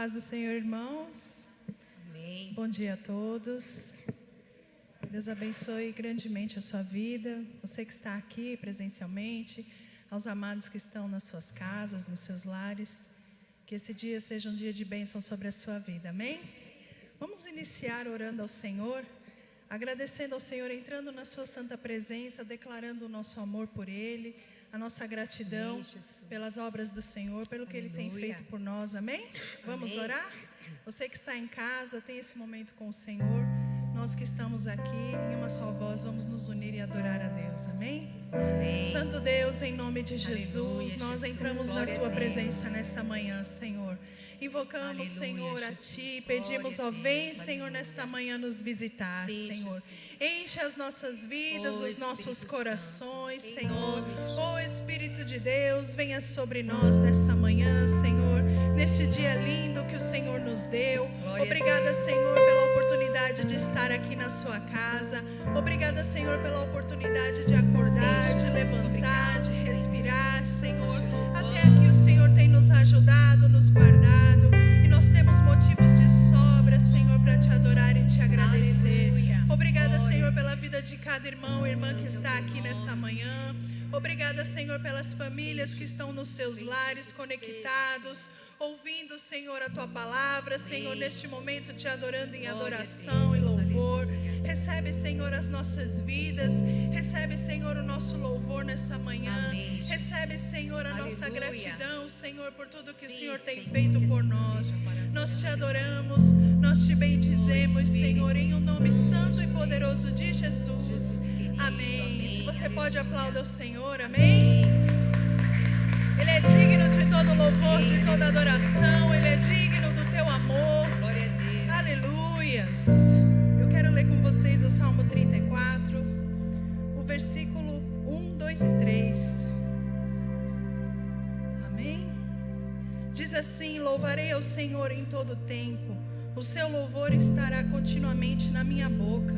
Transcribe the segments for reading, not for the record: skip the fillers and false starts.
paz do Senhor, irmãos. Amém. Bom dia a todos. Deus abençoe grandemente a sua vida. Você que está aqui presencialmente, aos amados que estão nas suas casas, nos seus lares. Que esse dia seja um dia de bênção sobre a sua vida. Amém? Vamos iniciar orando ao Senhor, agradecendo ao Senhor, entrando na sua santa presença, declarando o nosso amor por Ele, a nossa gratidão pelas obras do Senhor, pelo que Ele tem feito por nós, amém? Vamos orar? Você que está em casa, tem esse momento com o Senhor. Nós que estamos aqui, em uma só voz, vamos nos unir e adorar a Deus, amém? Amém. Santo Deus, em nome de Jesus, Aleluia, nós Jesus, entramos na glória Tua a Deus. presença nesta manhã, Senhor. Invocamos, Aleluia, Senhor, a Jesus, Ti, pedimos, glória ó, a Deus, vem, Senhor, aleluia. nesta manhã nos visitar, Sim, Senhor. Jesus. Enche as nossas vidas, Ó, os nossos Espírito corações, Santo, em Senhor. nome de Jesus. Ó Espírito de Deus, venha sobre nós nessa manhã, Senhor. Neste dia lindo que o Senhor nos deu. Glória a Obrigada, Deus. Senhor, pela oportunidade de estar aqui na sua casa. Obrigada, Senhor, pela oportunidade de acordar, Sim, de Jesus, levantar, obrigada, de Senhor. respirar, Senhor. Te Até louvamos. aqui o Senhor tem nos ajudado, nos guardado. E nós temos motivos de sobra, Senhor, para te adorar e te agradecer. Aleluia. Obrigada, Glória. Senhor, pela vida de cada irmão e irmã que está aqui nessa manhã. Obrigada, Senhor, pelas famílias que estão nos seus lares conectados, ouvindo, Senhor, a Tua palavra, Senhor, neste momento te adorando em adoração e louvor. Recebe, Senhor, as nossas vidas. Recebe, Senhor, o nosso louvor nessa manhã. Amém, Jesus. Recebe, Senhor, a nossa Aleluia. gratidão, Senhor, por tudo que o Sim, Senhor tem Senhor, feito que por assim nós. seja para Nós nós. te adoramos, nós te bendizemos, Senhor, em o nome santo e poderoso de Jesus. Amém. Se você pode aplaudir o Senhor, amém? Ele é digno de todo louvor, de toda adoração. Ele é digno do teu amor. Glória a Deus. Aleluias. Eu quero ler com vocês o Salmo 34, o versículo 1, 2 e 3. Amém? Diz assim: louvarei ao Senhor em todo tempo, o seu louvor estará continuamente na minha boca.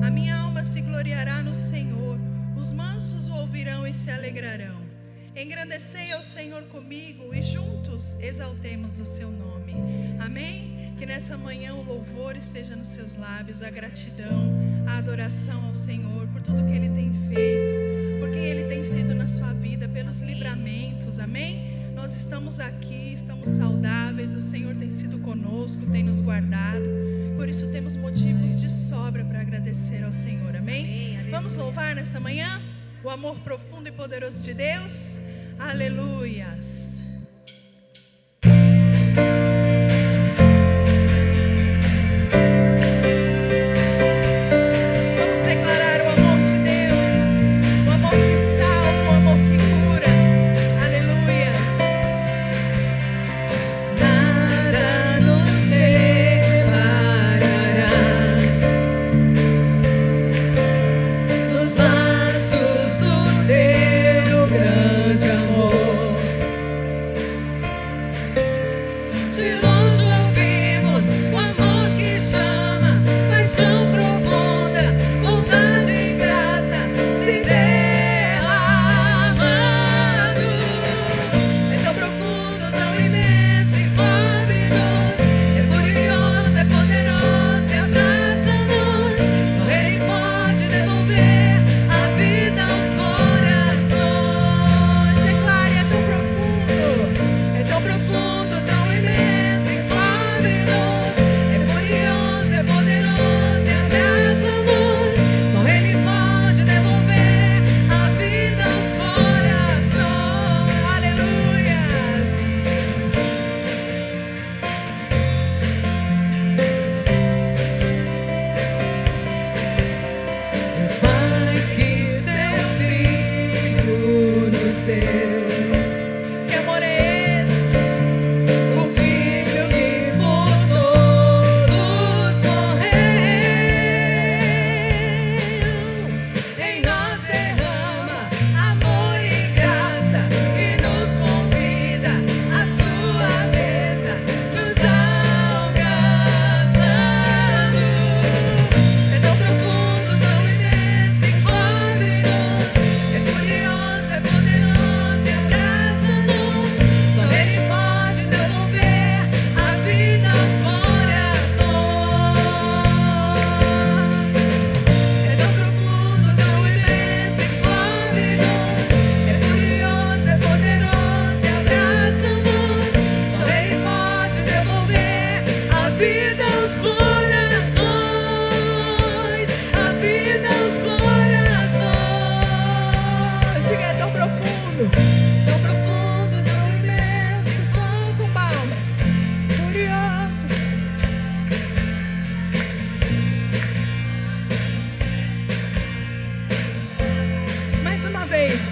A minha alma se gloriará no Senhor, os mansos o ouvirão e se alegrarão. Engrandecei ao Senhor comigo e juntos exaltemos o seu nome. Amém? Que nessa manhã o louvor esteja nos seus lábios, a gratidão, a adoração ao Senhor por tudo que Ele tem feito, por quem Ele tem sido na sua vida, pelos livramentos. Amém? Nós estamos aqui, estamos saudáveis, o Senhor tem sido conosco, tem nos guardado. Por isso temos motivos de sobra para agradecer ao Senhor. Amém? Vamos louvar nessa manhã o amor profundo e poderoso de Deus. Aleluias. Vamos declarar o amor de Deus, o amor que salva, o amor que cura. Aleluias. Nada nos separará dos laços do teu grande amor.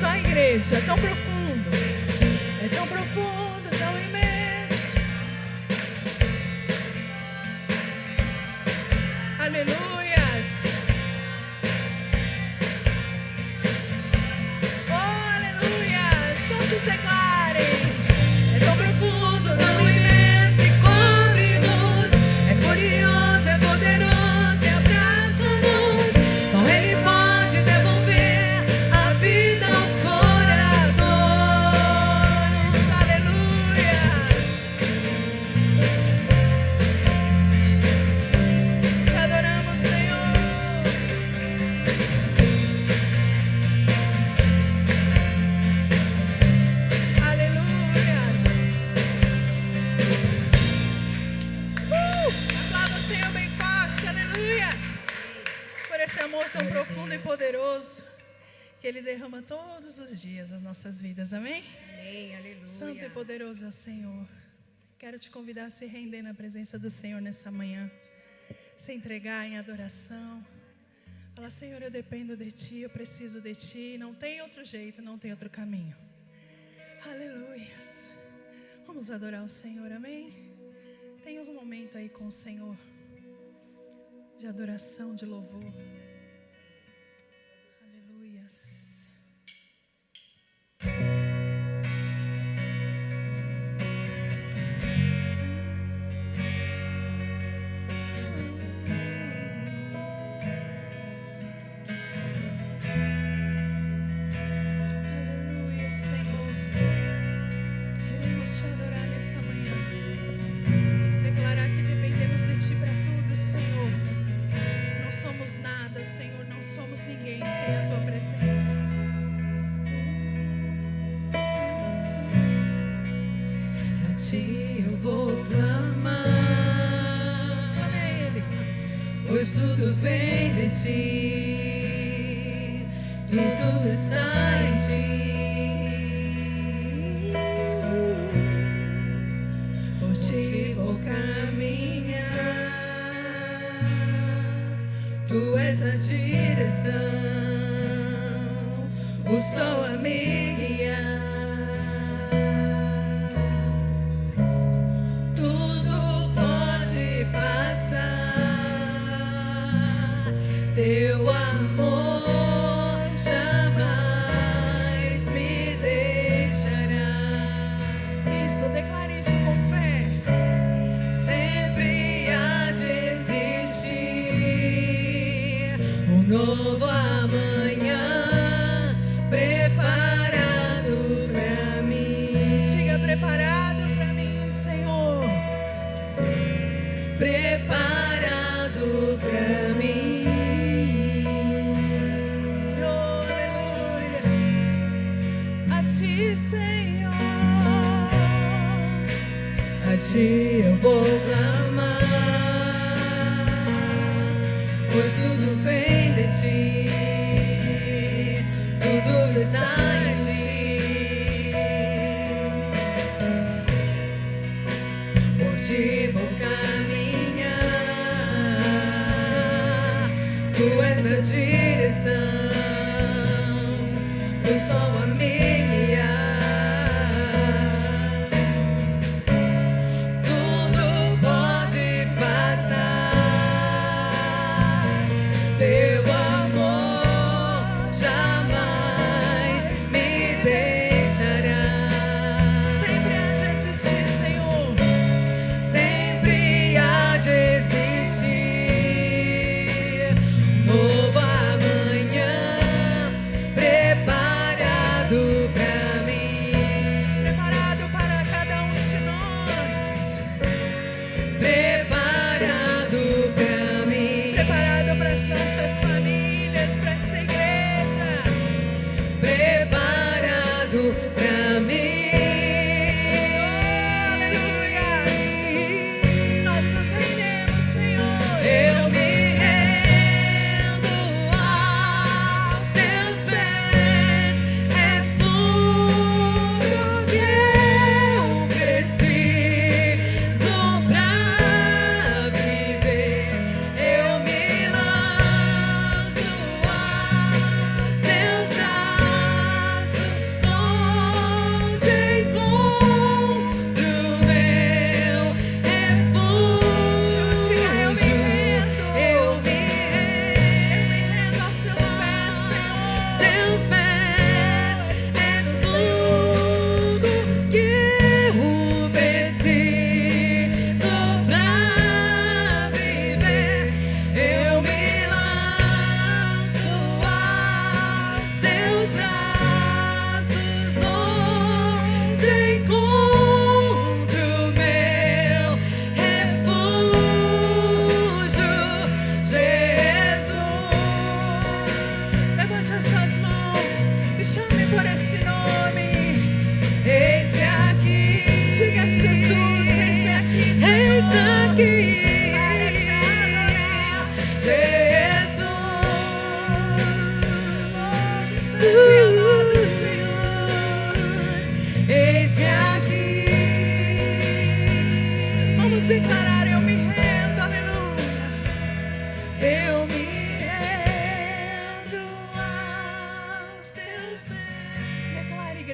Só a igreja, é tão profundo. É tão profundo, tão imenso. Aleluias. Oh, aleluias. Todos declarem. É tão profundo, tão imenso e cobre-nos. É curioso, é poderoso e abraça-nos. Só Ele pode devolver a vida aos corações. Aleluias. Te adoramos, Senhor. Aleluias. Aplauda o Senhor bem forte. Aleluias. Por esse amor tão profundo e poderoso que Ele derrama todos os dias nas nossas vidas. Amém? Amém. Aleluia. Santo e poderoso é o Senhor. Quero te convidar a se render na presença do Senhor nessa manhã. Se entregar em adoração. Fala, Senhor, eu dependo de Ti, eu preciso de Ti. Não tem outro jeito, não tem outro caminho. Aleluias. Vamos adorar o Senhor, amém? Tenha um momento aí com o Senhor de adoração, de louvor. Aleluias. Aleluia, Senhor. Queremos te adorar nessa manhã. Declarar que dependemos de Ti para tudo, Senhor. Não somos nada, Senhor. Não somos ninguém sem a Tua presença. A Ti eu vou clamar, Clame a Ele. pois tudo vem de Ti, tudo está em Ti. Por Ti vou caminhar, Tu és a direção, o sol a me guiar. Tudo pode passar, Teu amor jamais me deixará. Isso, declare isso com fé. Sempre há de existir um novo amanhã preparado pra mim. Diga preparado para mim, Senhor. Preparado pra mim. Oh, aleluias. A Ti, Senhor. A Ti eu vou clamar, pois tudo vem de Ti, tudo está em Ti. Por Ti vou caminhar, Tu és a direção, o sol a me guiar. Tudo pode passar,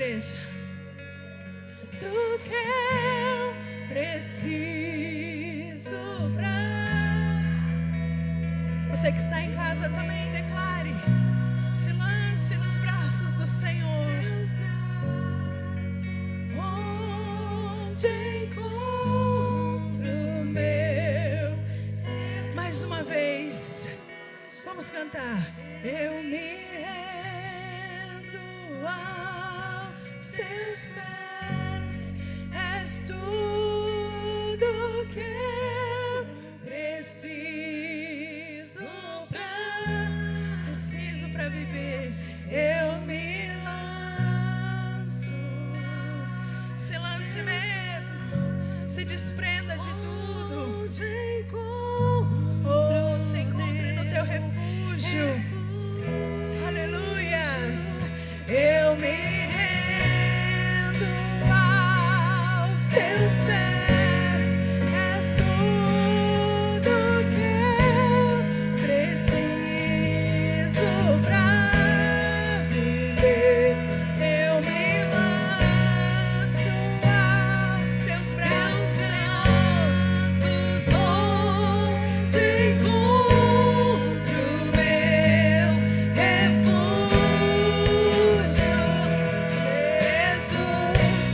igreja. Do que eu preciso pra... Você que está em casa também declare. Se lance nos braços do Senhor. Onde encontro meu... Mais uma vez. Vamos cantar. Eu me rendo aos seus pés. És tudo que eu preciso pra viver. Eu me lanço. Se lance mesmo. Se desprenda de tudo. Oh, se encontre no teu refúgio. Aleluias. Eu me rendo aos teus pés. És tudo que eu preciso pra viver. Eu me lanço aos teus braços, Senhor. Onde encontro meu refúgio, Jesus.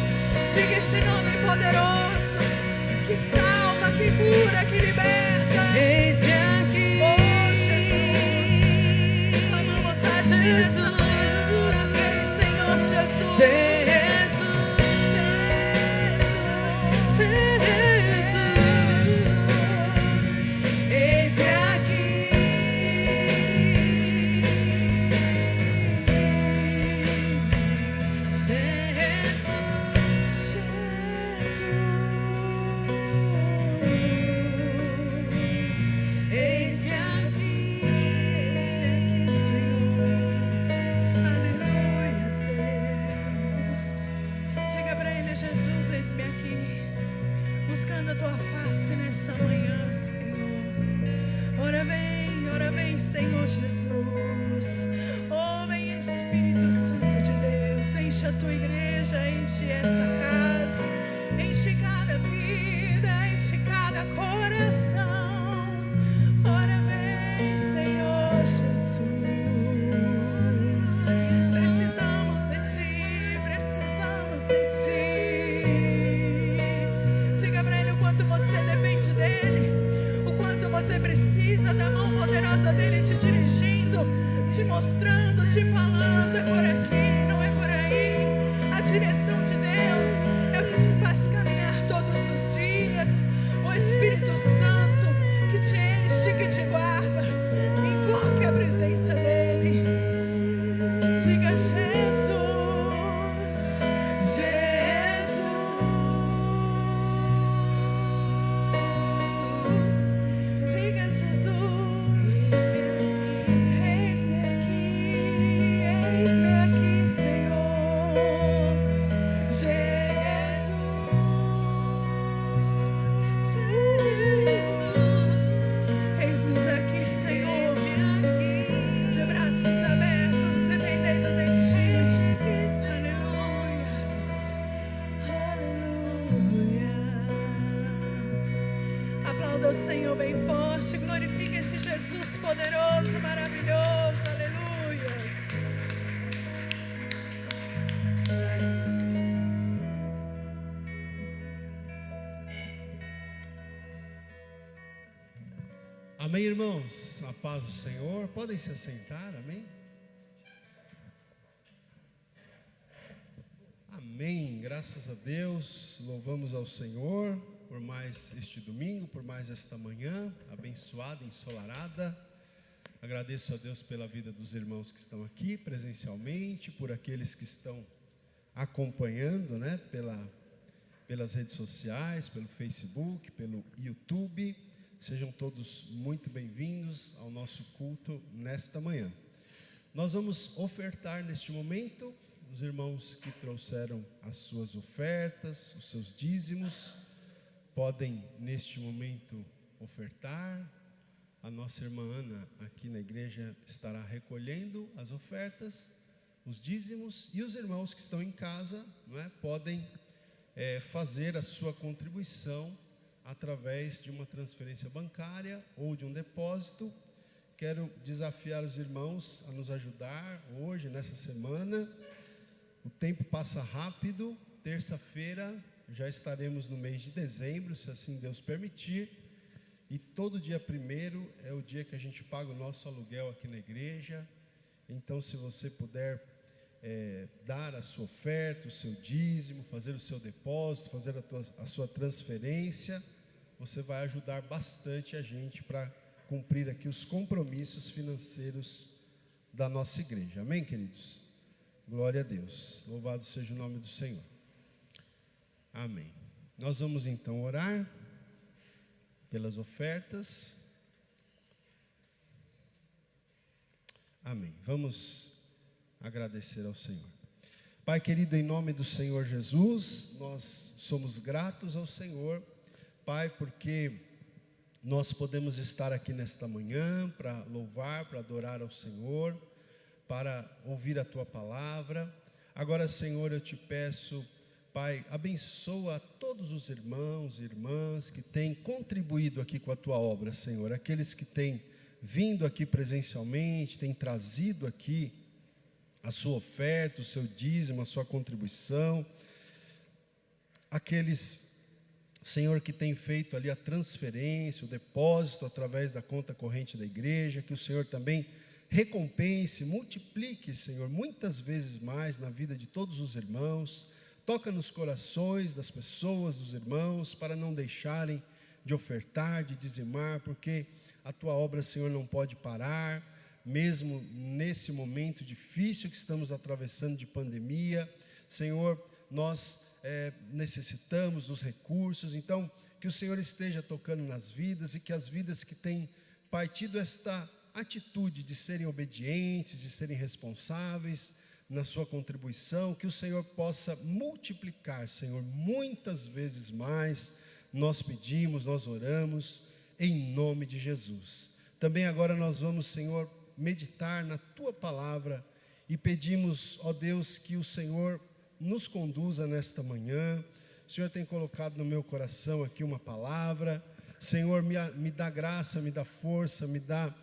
Diga esse nome poderoso que salva, que cura, que liberta. Eis-me aqui. Oh, Jesus. Clamamos a Ti nessa manhã. Vem, Senhor Jesus. Jesus. Eis-me aqui. Eis-me aqui, Senhor. Aleluia, Deus. Diga para Ele, Jesus, eis-me aqui, buscando a Tua face nessa manhã, Senhor. Ora vem, Senhor Jesus. Oh, vem, Espírito Santo de Deus, enche a Tua igreja, enche essa casa, enche cada vida, enche cada coração. Ora vem, Senhor Jesus. Precisamos de Ti, precisamos de Ti. Diga para Ele o quanto você depende dEle, o quanto você precisa da mão poderosa dEle te dirigindo, te mostrando, te falando. É por aqui, não é por aí. A direção de Deus é o que te faz caminhar todos os dias. O Espírito Santo que te enche, que te guarda. Invoque a presença dEle. Diga Jesus, Jesus. Diga Jesus. Eis-me aqui, Senhor. Jesus, Jesus. Eis-nos aqui, Senhor, de braços abertos, dependendo de Ti. Aleluias, aleluias. Aplauda o Senhor bem forte, glorifique esse Jesus poderoso, maravilhoso. Aleluias. Amém, irmãos? A paz do Senhor. Podem se assentar, amém? Amém, graças a Deus. Louvamos ao Senhor por mais este domingo, por mais esta manhã abençoada, ensolarada. Agradeço a Deus pela vida dos irmãos que estão aqui presencialmente, por aqueles que estão acompanhando, né, pelas redes sociais, pelo Facebook, pelo YouTube. Sejam todos muito bem-vindos ao nosso culto nesta manhã. Nós vamos ofertar neste momento. Os irmãos que trouxeram as suas ofertas, os seus dízimos, podem neste momento ofertar. A nossa irmã Ana aqui na igreja estará recolhendo as ofertas os dízimos, e os irmãos que estão em casa, não é, podem fazer a sua contribuição através de uma transferência bancária ou de um depósito. Quero desafiar os irmãos a nos ajudar hoje, nessa semana. O tempo passa rápido. Terça-feira já estaremos no mês de dezembro, se assim Deus permitir. E todo dia 1º é o dia que a gente paga o nosso aluguel aqui na igreja. Então, se você puder dar a sua oferta, o seu dízimo, fazer o seu depósito, fazer a sua transferência, você vai ajudar bastante a gente para cumprir aqui os compromissos financeiros da nossa igreja. Amém, queridos? Glória a Deus. Louvado seja o nome do Senhor. Amém. Nós vamos então orar pelas ofertas. Amém. Vamos agradecer ao Senhor. Pai querido, em nome do Senhor Jesus, nós somos gratos ao Senhor, Pai, porque nós podemos estar aqui nesta manhã para louvar, para adorar ao Senhor, para ouvir a Tua palavra. Agora, Senhor, eu te peço, Pai, abençoa todos os irmãos e irmãs que têm contribuído aqui com a Tua obra, Senhor. Aqueles que têm vindo aqui presencialmente, têm trazido aqui a sua oferta, o seu dízimo, a sua contribuição. Aqueles, Senhor, que têm feito ali a transferência, o depósito através da conta corrente da igreja, que o Senhor também recompense, multiplique, Senhor, muitas vezes mais na vida de todos os irmãos. Toca nos corações das pessoas, dos irmãos, para não deixarem de ofertar, de dizimar, porque a Tua obra, Senhor, não pode parar, mesmo nesse momento difícil que estamos atravessando de pandemia. Senhor, nós necessitamos dos recursos. Então, que o Senhor esteja tocando nas vidas, e que as vidas que têm partido esta atitude de serem obedientes, de serem responsáveis na sua contribuição, que o Senhor possa multiplicar, Senhor, muitas vezes mais. Nós pedimos, nós oramos em nome de Jesus. Também agora nós vamos, Senhor, meditar na Tua palavra e pedimos, ó Deus, que o Senhor nos conduza nesta manhã. O Senhor tem colocado no meu coração aqui uma palavra. Senhor, me dá graça, me dá força, me dá,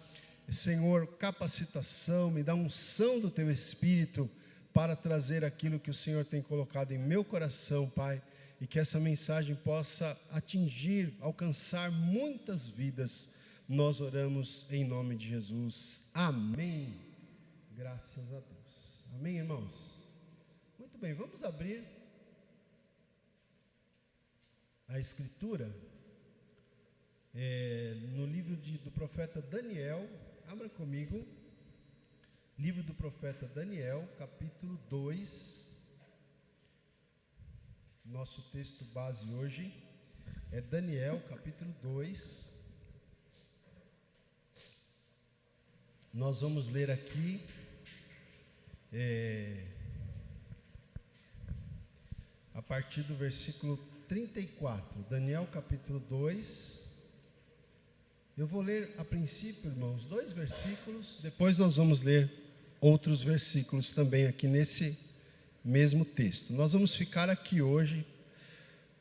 Senhor, capacitação, me dá unção do Teu Espírito para trazer aquilo que o Senhor tem colocado em meu coração, Pai, e que essa mensagem possa atingir, alcançar muitas vidas. Nós oramos em nome de Jesus. Amém. Graças a Deus. Amém, irmãos? Muito bem, vamos abrir a Escritura no livro do profeta Daniel. Abra comigo. Livro do profeta Daniel, capítulo 2. Nosso texto base hoje é Daniel, capítulo 2. Nós vamos ler aqui a partir do versículo 34, Daniel capítulo 2. Eu vou ler a princípio, irmãos, 2 versículos, depois nós vamos ler outros versículos também aqui nesse mesmo texto. Nós vamos ficar aqui hoje,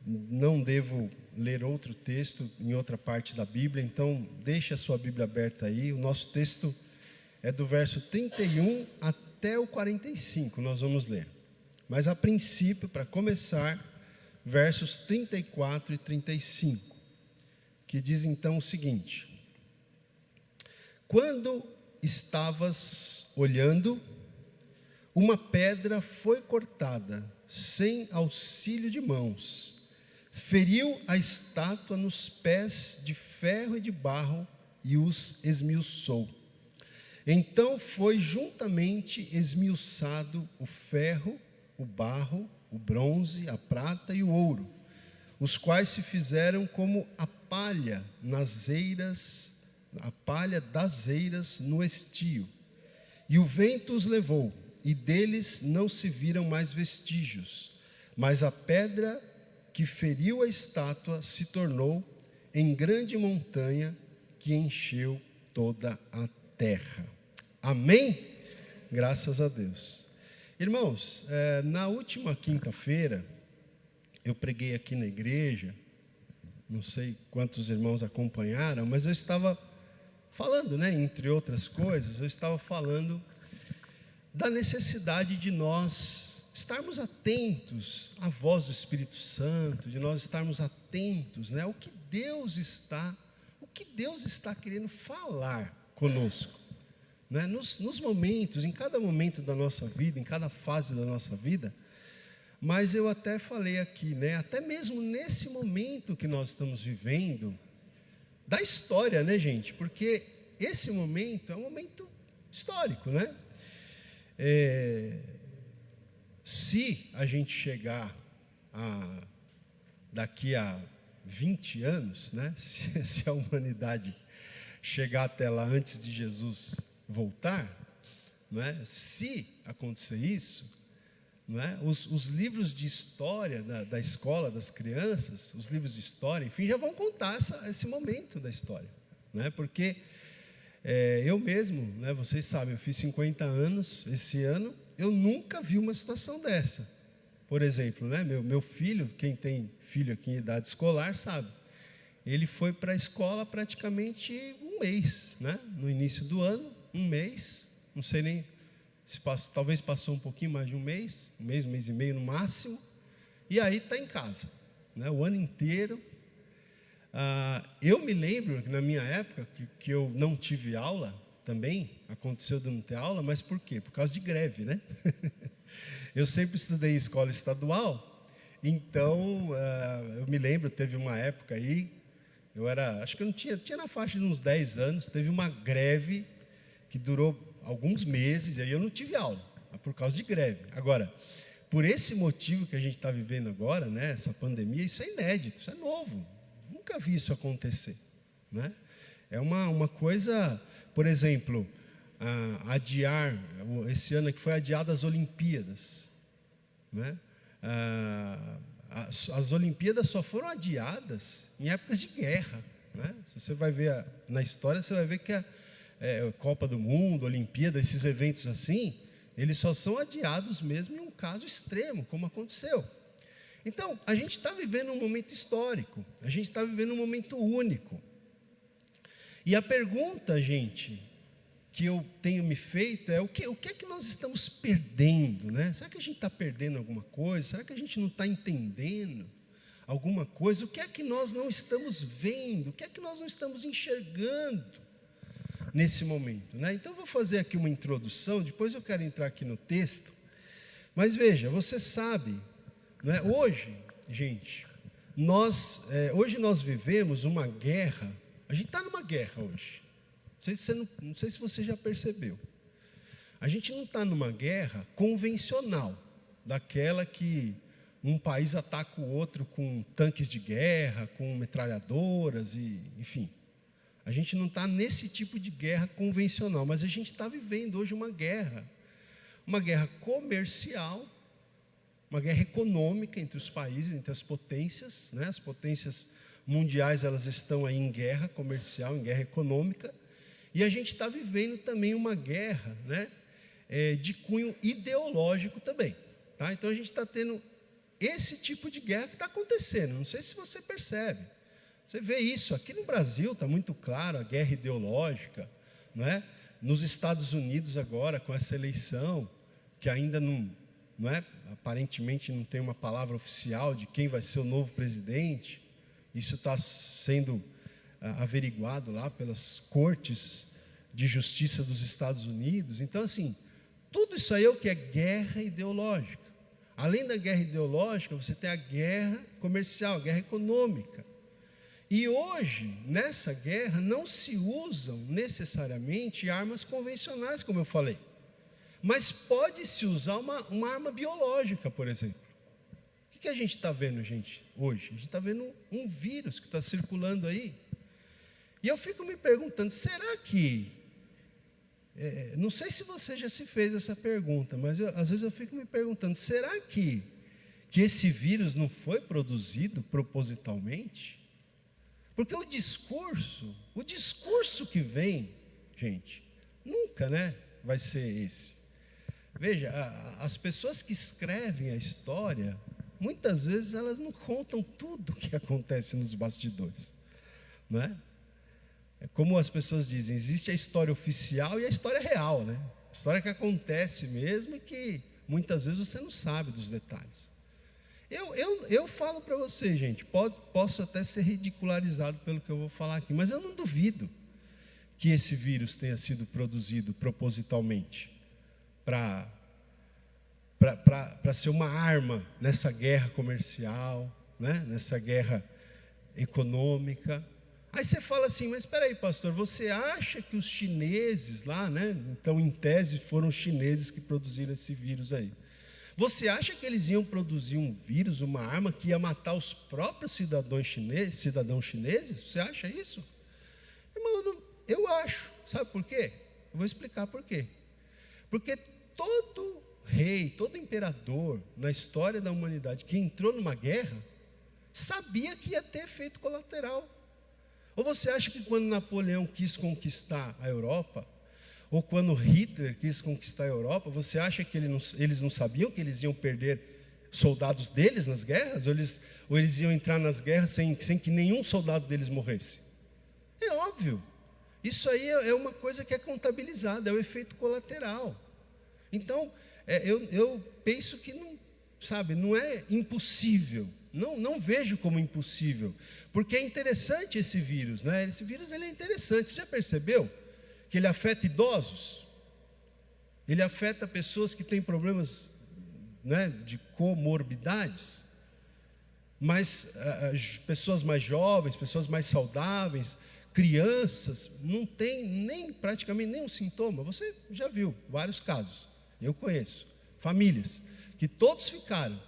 não devo ler outro texto em outra parte da Bíblia, então deixe a sua Bíblia aberta aí. O nosso texto é do verso 31 até o 45, nós vamos ler. Mas a princípio, para começar, versos 34 e 35, que diz então o seguinte: quando estavas olhando, uma pedra foi cortada, sem auxílio de mãos, feriu a estátua nos pés de ferro e de barro e os esmiuçou. Então foi juntamente esmiuçado o ferro, o barro, o bronze, a prata e o ouro, os quais se fizeram como a palha nas eiras, a palha das eiras no estio. E o vento os levou, e deles não se viram mais vestígios. Mas a pedra que feriu a estátua se tornou em grande montanha que encheu toda a terra. Amém? Graças a Deus. Irmãos, na última quinta-feira, eu preguei aqui na igreja, não sei quantos irmãos acompanharam, mas eu estava falando, né, entre outras coisas, eu estava falando da necessidade de nós estarmos atentos à voz do Espírito Santo, de nós estarmos atentos, né, o que Deus está querendo falar conosco, né, nos momentos, em cada momento da nossa vida, em cada fase da nossa vida. Mas eu até falei aqui, né, até mesmo nesse momento que nós estamos vivendo, da história, né, gente, porque esse momento é um momento histórico, né? Se a gente chegar daqui a 20 anos, né, se a humanidade chegar até lá antes de Jesus voltar, né, se acontecer isso, né, os livros de história da escola das crianças, os livros de história, enfim, já vão contar esse momento da história, né, porque eu mesmo, né, vocês sabem, eu fiz 50 anos esse ano, eu nunca vi uma situação dessa. Por exemplo, né, meu filho, quem tem filho aqui em idade escolar sabe, ele foi para a escola praticamente um mês, né, no início do ano, um mês, não sei nem se passou, talvez passou um pouquinho mais de um mês e meio no máximo, e aí está em casa, né, o ano inteiro. Eu me lembro que na minha época que eu não tive aula também, aconteceu de não ter aula, mas por quê? Por causa de greve, né? Eu sempre estudei em escola estadual, então eu me lembro, teve uma época aí, acho que eu não tinha na faixa de uns 10 anos, teve uma greve que durou alguns meses, e aí eu não tive aula, por causa de greve. Agora, por esse motivo que a gente está vivendo agora, né, essa pandemia, isso é inédito, isso é novo, nunca vi isso acontecer, né? É uma coisa, por exemplo, adiar, esse ano que foi adiado as Olimpíadas, né? As Olimpíadas só foram adiadas em épocas de guerra, né? Se você vai ver na história, você vai ver que a Copa do Mundo, Olimpíada, esses eventos assim, eles só são adiados mesmo em um caso extremo, como aconteceu. Então, a gente está vivendo um momento histórico, a gente está vivendo um momento único. E a pergunta, gente, que eu tenho me feito é o que é que nós estamos perdendo, né? Será que a gente está perdendo alguma coisa? Será que a gente não está entendendo alguma coisa? O que é que nós não estamos vendo? O que é que nós não estamos enxergando nesse momento, né? Então, eu vou fazer aqui uma introdução, depois eu quero entrar aqui no texto. Mas veja, você sabe, né, hoje, gente, hoje nós vivemos uma guerra, a gente está numa guerra hoje, não sei se você já percebeu, a gente não está numa guerra convencional, daquela que um país ataca o outro com tanques de guerra, com metralhadoras, enfim, a gente não está nesse tipo de guerra convencional, mas a gente está vivendo hoje uma guerra comercial, uma guerra econômica entre os países, entre as potências, né? As potências mundiais, elas estão aí em guerra comercial, em guerra econômica, e a gente está vivendo também uma guerra, né, de cunho ideológico também, tá? Então a gente está tendo esse tipo de guerra que está acontecendo, não sei se você percebe, você vê isso, aqui no Brasil está muito claro a guerra ideológica, não é? Nos Estados Unidos agora, com essa eleição, que ainda não é? Aparentemente não tem uma palavra oficial de quem vai ser o novo presidente, isso está sendo averiguado lá pelas cortes de justiça dos Estados Unidos. Então, assim, tudo isso aí é o que é guerra ideológica. Além da guerra ideológica, você tem a guerra comercial, a guerra econômica. E hoje, nessa guerra, não se usam necessariamente armas convencionais, como eu falei. Mas pode-se usar uma arma biológica, por exemplo. O que a gente está vendo, gente, hoje? A gente está vendo um vírus que está circulando aí. E eu fico me perguntando, será que... não sei se você já se fez essa pergunta, mas às vezes eu fico me perguntando, será que esse vírus não foi produzido propositalmente? Porque o discurso que vem, gente, nunca, né, vai ser esse. Veja, as pessoas que escrevem a história, muitas vezes elas não contam tudo o que acontece nos bastidores, não é? É como as pessoas dizem, existe a história oficial e a história real, né? A história que acontece mesmo e que muitas vezes você não sabe dos detalhes. Eu falo para você, gente, posso até ser ridicularizado pelo que eu vou falar aqui, mas eu não duvido que esse vírus tenha sido produzido propositalmente para ser uma arma nessa guerra comercial, né? Nessa guerra econômica. Aí você fala assim, mas espera aí, pastor, você acha que os chineses lá, né? Então, em tese, foram os chineses que produziram esse vírus aí. Você acha que eles iam produzir um vírus, uma arma que ia matar os próprios cidadãos chineses? Você acha isso? Irmão, eu acho. Sabe por quê? Eu vou explicar por quê. Porque todo rei, todo imperador na história da humanidade que entrou numa guerra, sabia que ia ter efeito colateral. Ou você acha que quando Napoleão quis conquistar a Europa, ou quando Hitler quis conquistar a Europa, você acha que eles não sabiam que eles iam perder soldados deles nas guerras? Ou eles iam entrar nas guerras sem que nenhum soldado deles morresse? É óbvio. Isso aí é uma coisa que é contabilizada, é o efeito colateral. Então, eu penso que não é impossível. Não vejo como impossível, porque é interessante esse vírus, né? Esse vírus ele é interessante. Você já percebeu que ele afeta idosos? Ele afeta pessoas que têm problemas, né, de comorbidades, mas pessoas mais jovens, pessoas mais saudáveis, crianças, não tem praticamente nenhum sintoma. Você já viu vários casos, eu conheço famílias que todos ficaram,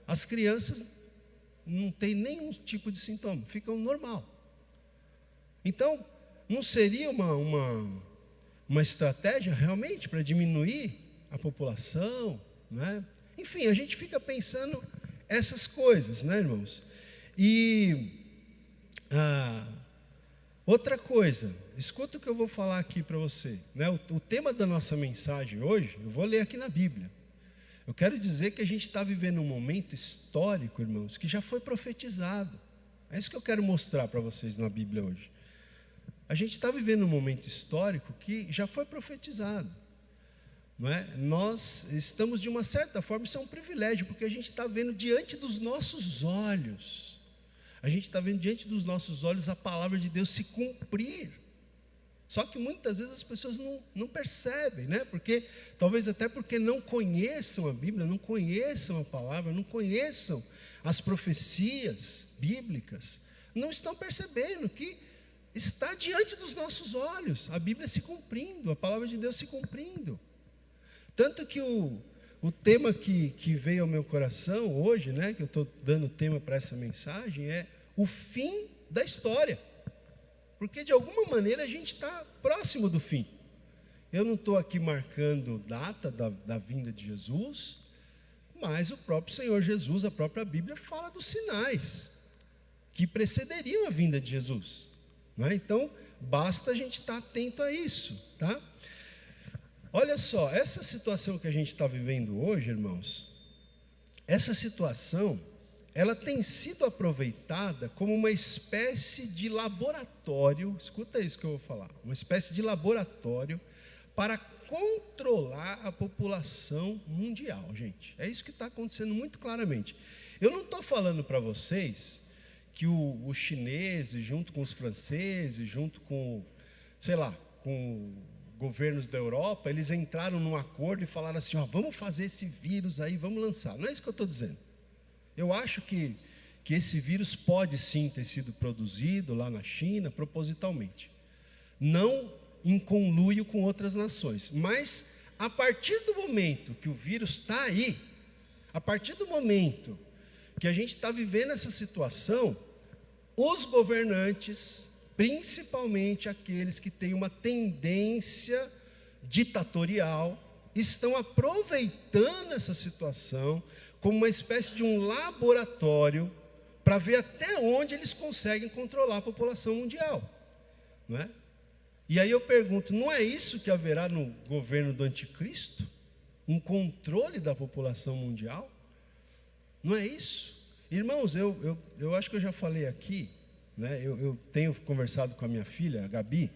as crianças não tem nenhum tipo de sintoma, ficam normal. Então, não seria uma estratégia realmente para diminuir a população, né? Enfim, a gente fica pensando essas coisas, né, irmãos? E outra coisa, escuta o que eu vou falar aqui para você, né? O tema da nossa mensagem hoje, eu vou ler aqui na Bíblia. Eu quero dizer que a gente está vivendo um momento histórico, irmãos, que já foi profetizado. É isso que eu quero mostrar para vocês na Bíblia hoje. A gente está vivendo um momento histórico que já foi profetizado, não é? Nós estamos, de uma certa forma, isso é um privilégio, porque a gente está vendo diante dos nossos olhos. A gente está vendo diante dos nossos olhos a palavra de Deus se cumprir. Só que muitas vezes as pessoas não percebem, né? Talvez até porque não conheçam a Bíblia, não conheçam a palavra, não conheçam as profecias bíblicas, não estão percebendo que está diante dos nossos olhos, a Bíblia se cumprindo, a palavra de Deus se cumprindo. Tanto que o tema que veio ao meu coração hoje, né, que eu estou dando tema para essa mensagem, é o fim da história. Porque de alguma maneira a gente está próximo do fim. Eu não estou aqui marcando data da vinda de Jesus, mas o próprio Senhor Jesus, a própria Bíblia, fala dos sinais que precederiam a vinda de Jesus, não é? Então, basta a gente estar atento a isso, tá? Olha só, essa situação que a gente está vivendo hoje, irmãos, essa situação, ela tem sido aproveitada como uma espécie de laboratório, escuta isso que eu vou falar, uma espécie de laboratório para controlar a população mundial, gente. É isso que está acontecendo muito claramente. Eu não estou falando para vocês que os chineses, junto com os franceses, junto com, sei lá, com governos da Europa, eles entraram num acordo e falaram assim, vamos fazer esse vírus aí, vamos lançar. Não é isso que eu estou dizendo. Eu acho que esse vírus pode sim ter sido produzido lá na China propositalmente, não em conluio com outras nações, mas a partir do momento que o vírus está aí, a partir do momento que a gente está vivendo essa situação, os governantes, principalmente aqueles que têm uma tendência ditatorial, estão aproveitando essa situação como uma espécie de um laboratório para ver até onde eles conseguem controlar a população mundial, não é? E aí eu pergunto, não é isso que haverá no governo do anticristo? um controle da população mundial? Não é isso? Irmãos, eu acho que eu já falei aqui, né? Eu tenho conversado com a minha filha, a Gabi,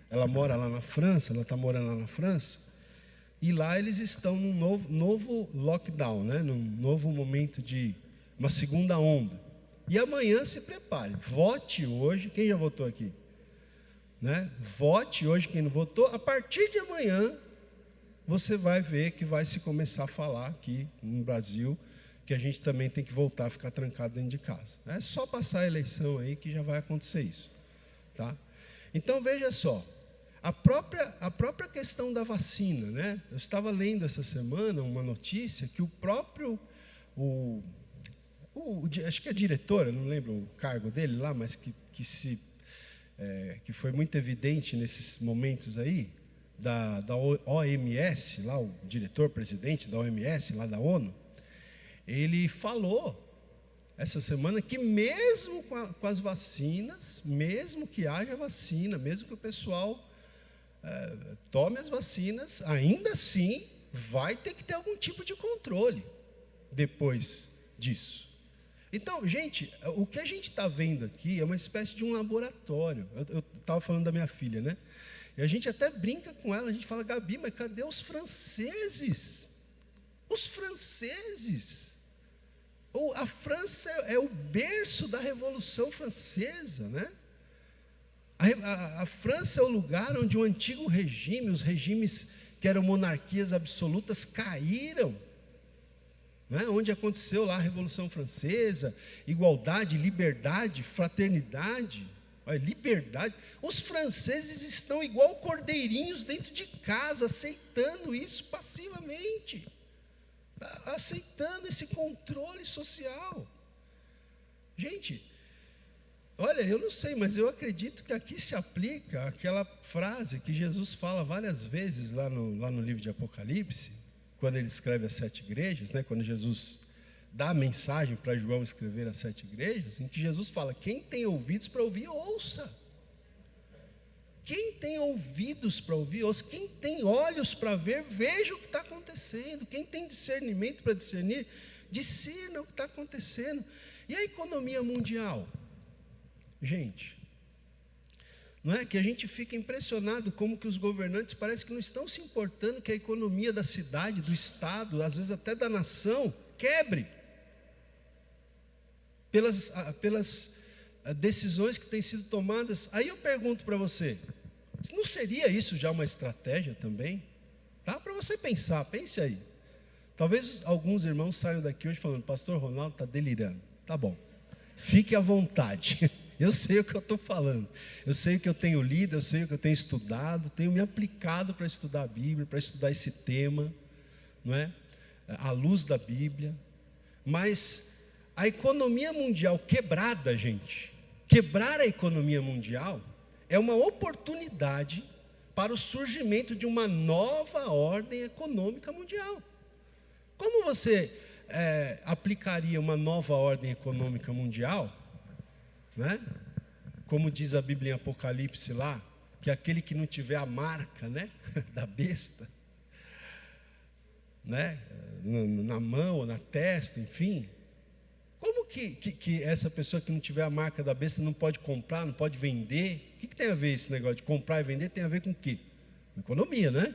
ela mora lá na França, ela está morando lá na França, e lá eles estão num novo lockdown, né? Num novo momento de uma segunda onda. E amanhã se prepare, vote hoje, quem já votou aqui? Né? Vote hoje, quem não votou, a partir de amanhã, você vai ver que vai se começar a falar aqui no Brasil, que a gente também tem que voltar a ficar trancado dentro de casa. É só passar a eleição aí que já vai acontecer isso. Tá? Então veja só, a própria questão da vacina, né? Eu estava lendo essa semana uma notícia que o próprio, acho que é diretor, eu não lembro o cargo dele lá, mas que foi muito evidente nesses momentos aí, da OMS, lá o diretor-presidente da OMS, lá da ONU, ele falou essa semana que mesmo com as vacinas, mesmo que haja vacina, mesmo que o pessoal tome as vacinas, ainda assim vai ter que ter algum tipo de controle depois disso. Então, gente, o que a gente está vendo aqui é uma espécie de um laboratório. Eu estava falando da minha filha, né? E a gente até brinca com ela, a gente fala, Gabi, mas cadê os franceses? Os franceses! A França é o berço da Revolução Francesa, né? A França é o lugar onde o antigo regime, os regimes que eram monarquias absolutas, caíram. Né? Onde aconteceu lá a Revolução Francesa, igualdade, liberdade, fraternidade, liberdade. Os franceses estão igual cordeirinhos dentro de casa, aceitando isso passivamente, aceitando esse controle social. Gente, olha, eu não sei, mas eu acredito que aqui se aplica aquela frase que Jesus fala várias vezes lá no livro de Apocalipse, quando ele escreve as 7 igrejas, né, quando Jesus dá a mensagem para João escrever as 7 igrejas, em que Jesus fala, quem tem ouvidos para ouvir, ouça. Quem tem ouvidos para ouvir, ouça. Quem tem olhos para ver, veja o que está acontecendo. Quem tem discernimento para discernir, discerna o que está acontecendo. E a economia mundial? Gente, não é que a gente fica impressionado como que os governantes parece que não estão se importando que a economia da cidade, do estado, às vezes até da nação, quebre pelas decisões que têm sido tomadas. Aí eu pergunto para você, não seria isso já uma estratégia também? Tá? Para você pensar, pense aí. Talvez alguns irmãos saiam daqui hoje falando, pastor Ronaldo está delirando. Tá bom, fique à vontade. Eu sei o que eu estou falando, eu sei o que eu tenho lido, eu sei o que eu tenho estudado, tenho me aplicado para estudar a Bíblia, para estudar esse tema, não é? À luz da Bíblia. Mas a economia mundial quebrada, gente, quebrar a economia mundial é uma oportunidade para o surgimento de uma nova ordem econômica mundial. Como você aplicaria uma nova ordem econômica mundial? Né? Como diz a Bíblia em Apocalipse lá, que aquele que não tiver a marca, né, da besta, né, na mão ou na testa, enfim, como que essa pessoa que não tiver a marca da besta não pode comprar, não pode vender? O que tem a ver esse negócio de comprar e vender? Tem a ver com o quê? Economia, né?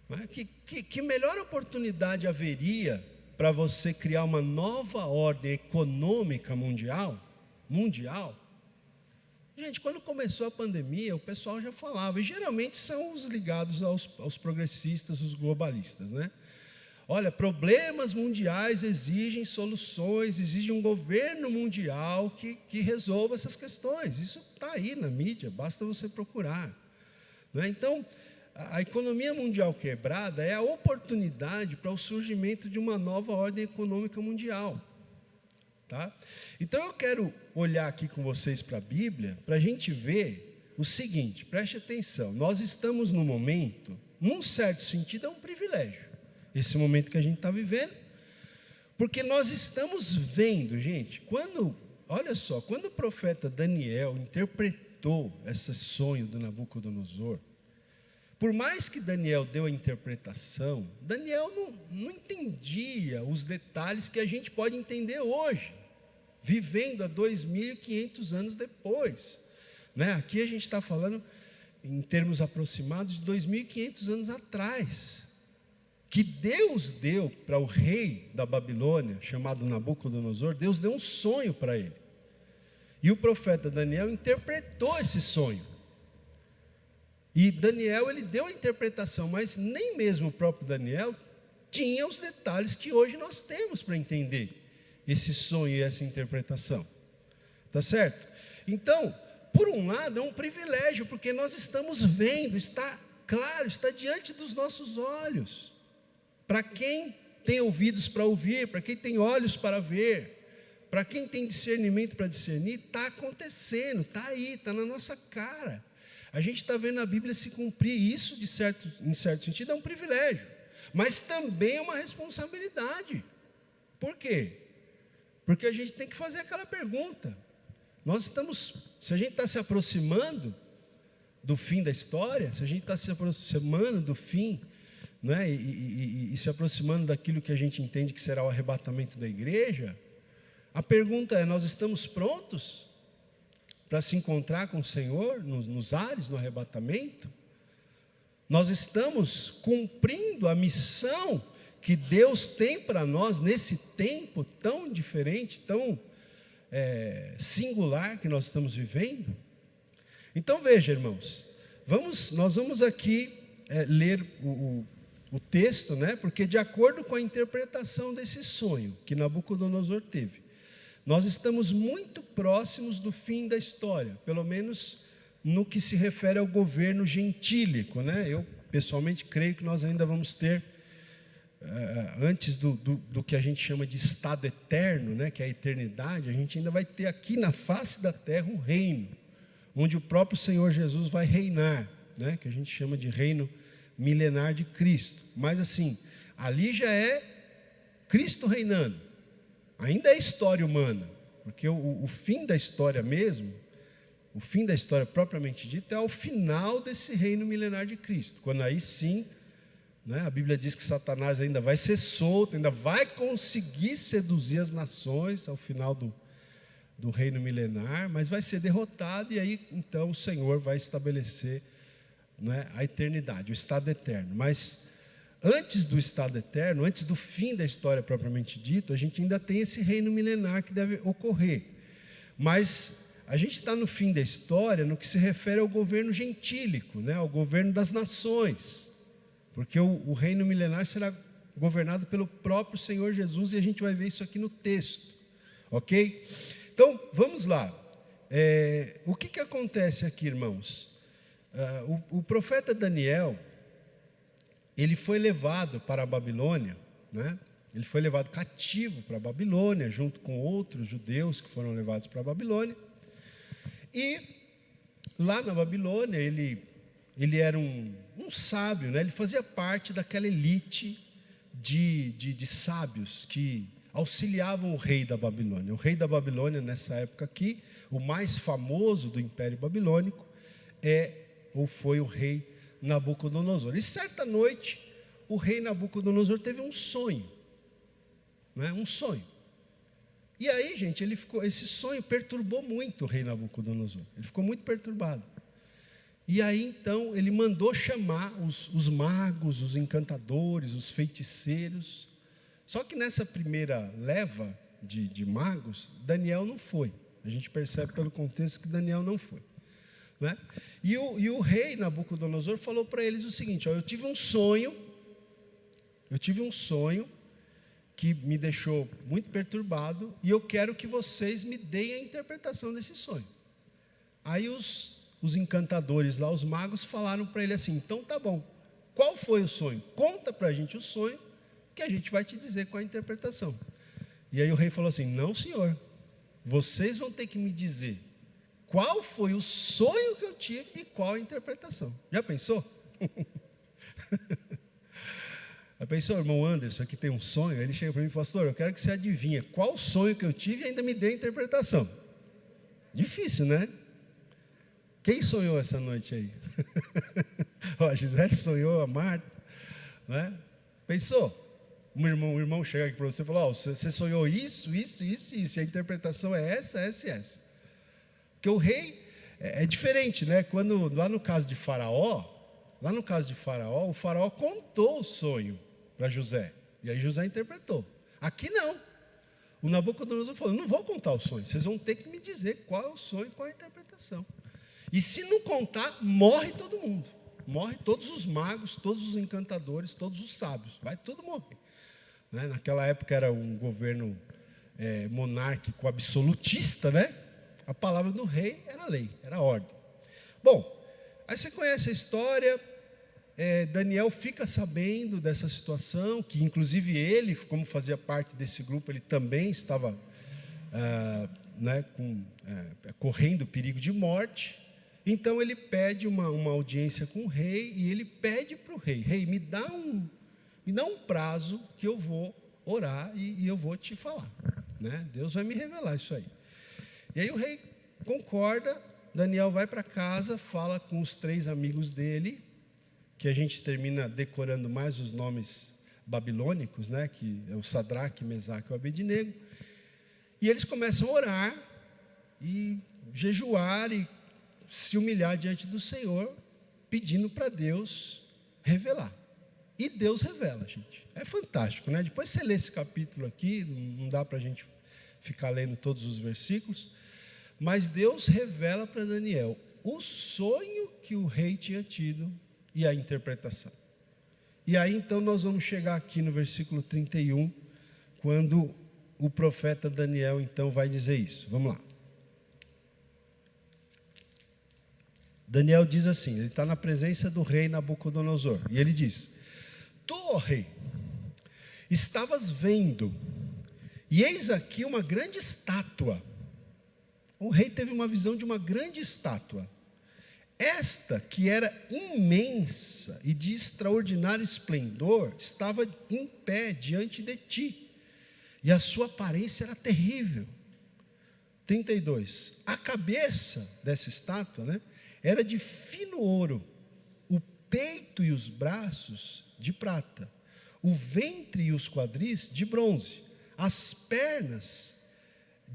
Mas que melhor oportunidade haveria para você criar uma nova ordem econômica mundial? Gente, quando começou a pandemia, o pessoal já falava, e geralmente são os ligados aos progressistas, os globalistas, né? Olha, problemas mundiais exigem soluções, exigem um governo mundial que resolva essas questões. Isso está aí na mídia, basta você procurar, né? Então, a economia mundial quebrada é a oportunidade para o surgimento de uma nova ordem econômica mundial. Tá? Então eu quero olhar aqui com vocês para a Bíblia, para a gente ver o seguinte, preste atenção, nós estamos num momento, num certo sentido é um privilégio, esse momento que a gente está vivendo, porque nós estamos vendo, gente, olha só, quando o profeta Daniel interpretou esse sonho do Nabucodonosor, Por mais que Daniel deu a interpretação, Daniel não entendia os detalhes que a gente pode entender hoje, vivendo há 2.500 anos depois, né? Aqui a gente está falando em termos aproximados de 2.500 anos atrás, que Deus deu para o rei da Babilônia, chamado Nabucodonosor. Deus deu um sonho para ele, e o profeta Daniel interpretou esse sonho. E Daniel, ele deu a interpretação, mas nem mesmo o próprio Daniel tinha os detalhes que hoje nós temos para entender esse sonho e essa interpretação. Tá certo? Então, por um lado, é um privilégio, porque nós estamos vendo, está claro, está diante dos nossos olhos. Para quem tem ouvidos para ouvir, para quem tem olhos para ver, para quem tem discernimento para discernir, está acontecendo, está aí, está na nossa cara. A gente está vendo a Bíblia se cumprir. Isso, em certo sentido, é um privilégio, mas também é uma responsabilidade. Por quê? Porque a gente tem que fazer aquela pergunta. Se a gente está se aproximando do fim da história, se a gente está se aproximando do fim, né, e se aproximando daquilo que a gente entende que será o arrebatamento da igreja, a pergunta é: nós estamos prontos para se encontrar com o Senhor nos ares, no arrebatamento? Nós estamos cumprindo a missão que Deus tem para nós nesse tempo tão diferente, tão singular que nós estamos vivendo? Então veja, irmãos, nós vamos aqui ler o texto, né? Porque de acordo com a interpretação desse sonho que Nabucodonosor teve, nós estamos muito próximos do fim da história, pelo menos no que se refere ao governo gentílico, né? Eu pessoalmente creio que nós ainda vamos ter, antes do que a gente chama de estado eterno, né? Que é a eternidade, a gente ainda vai ter aqui na face da terra um reino, onde o próprio Senhor Jesus vai reinar, né? Que a gente chama de reino milenar de Cristo. Mas assim, ali já é Cristo reinando. Ainda é história humana, porque o fim da história mesmo, o fim da história propriamente dita, é ao final desse reino milenar de Cristo, quando aí sim, né, a Bíblia diz que Satanás ainda vai ser solto, ainda vai conseguir seduzir as nações ao final do reino milenar, mas vai ser derrotado, e aí então o Senhor vai estabelecer, né, a eternidade, o estado eterno. Mas antes do estado eterno, antes do fim da história propriamente dito, a gente ainda tem esse reino milenar que deve ocorrer. Mas a gente está no fim da história no que se refere ao governo gentílico, né, ao governo das nações, porque o reino milenar será governado pelo próprio Senhor Jesus, e a gente vai ver isso aqui no texto, ok? Então, vamos lá. O que acontece aqui, irmãos? O profeta Daniel, ele foi levado para a Babilônia, né? Ele foi levado cativo para a Babilônia, junto com outros judeus que foram levados para a Babilônia. E lá na Babilônia, ele era um sábio, né? Ele fazia parte daquela elite de sábios que auxiliavam o rei da Babilônia. O rei da Babilônia, nessa época aqui, o mais famoso do Império Babilônico, foi o rei Nabucodonosor. E certa noite, o rei Nabucodonosor teve um sonho, né? Um sonho. E aí, gente, esse sonho perturbou muito o rei Nabucodonosor. Ele ficou muito perturbado. E aí, então, ele mandou chamar os magos, os encantadores, os feiticeiros. Só que nessa primeira leva de magos, Daniel não foi. A gente percebe pelo contexto que Daniel não foi, né? E o rei Nabucodonosor falou para eles o seguinte: eu tive um sonho que me deixou muito perturbado, e eu quero que vocês me deem a interpretação desse sonho. Aí os encantadores lá, os magos, falaram para ele assim: então tá bom, qual foi o sonho? Conta para a gente o sonho, que a gente vai te dizer qual a interpretação. E aí o rei falou assim: não, senhor, vocês vão ter que me dizer qual foi o sonho que eu tive e qual a interpretação. Já pensou? Já pensou, irmão Anderson, que tem um sonho? Ele chega para mim e fala: pastor, eu quero que você adivinhe qual sonho que eu tive e ainda me dê a interpretação. Difícil, né? Quem sonhou essa noite aí? Ó, a Gisele sonhou, a Marta, né? Pensou? O irmão chega aqui para você e fala: ó, você sonhou isso, e a interpretação é essa. Porque o rei é diferente, né? Quando lá no caso de Faraó, o Faraó contou o sonho para José, e aí José interpretou. Aqui não. O Nabucodonosor falou: não vou contar o sonho, vocês vão ter que me dizer qual é o sonho, qual é a interpretação. E se não contar, morre todo mundo. Morre todos os magos, todos os encantadores, todos os sábios. Vai tudo morrer. Né? Naquela época era um governo monárquico absolutista, né? A palavra do rei era lei, era ordem. Bom, aí você conhece a história. Daniel fica sabendo dessa situação, que inclusive ele, como fazia parte desse grupo, ele também estava correndo perigo de morte. Então ele pede uma audiência com o rei, e ele pede para o rei: rei, me dá um prazo que eu vou orar e eu vou te falar, né? Deus vai me revelar isso aí. E aí o rei concorda. Daniel vai para casa, fala com os 3 amigos dele, que a gente termina decorando mais os nomes babilônicos, né? Que é o Sadraque, Mesaque e o Abednego. E eles começam a orar e jejuar e se humilhar diante do Senhor, pedindo para Deus revelar. E Deus revela, gente. É fantástico, né? Depois você lê esse capítulo aqui, não dá para a gente ficar lendo todos os versículos, mas Deus revela para Daniel o sonho que o rei tinha tido e a interpretação. E aí então nós vamos chegar aqui no versículo 31, quando o profeta Daniel então vai dizer isso. Vamos lá. Daniel diz assim, ele está na presença do rei Nabucodonosor, e ele diz: tu, ó rei, estavas vendo, e eis aqui uma grande estátua. O rei teve uma visão de uma grande estátua. Esta, que era imensa e de extraordinário esplendor, estava em pé diante de ti, e a sua aparência era terrível. 32. A cabeça dessa estátua, né, era de fino ouro, o peito e os braços de prata, o ventre e os quadris de bronze, as pernas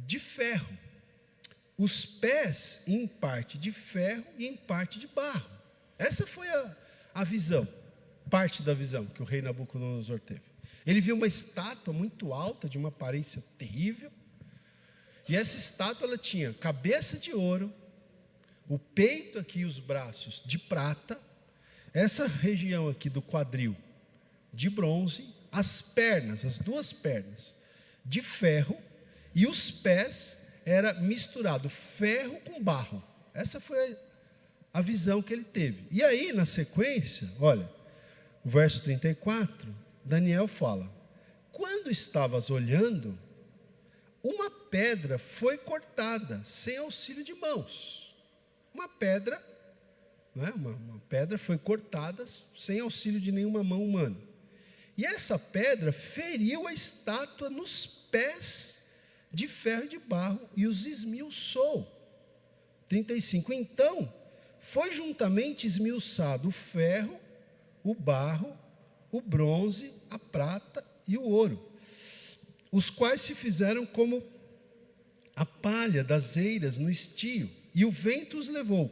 de ferro, os pés em parte de ferro e em parte de barro. Essa foi a visão, parte da visão que o rei Nabucodonosor teve. Ele viu uma estátua muito alta, de uma aparência terrível, e essa estátua ela tinha cabeça de ouro, o peito aqui e os braços de prata, essa região aqui do quadril de bronze, as pernas, as 2 pernas de ferro, e os pés era misturado ferro com barro. Essa foi a visão que ele teve. E aí na sequência, olha, o verso 34, Daniel fala: quando estavas olhando, uma pedra foi cortada sem auxílio de mãos. Uma pedra, né, uma pedra foi cortada sem auxílio de nenhuma mão humana. E essa pedra feriu a estátua nos pés de ferro e de barro e os esmiuçou. 35. Então foi juntamente esmiuçado o ferro, o barro, o bronze, a prata e o ouro, os quais se fizeram como a palha das eiras no estio, e o vento os levou,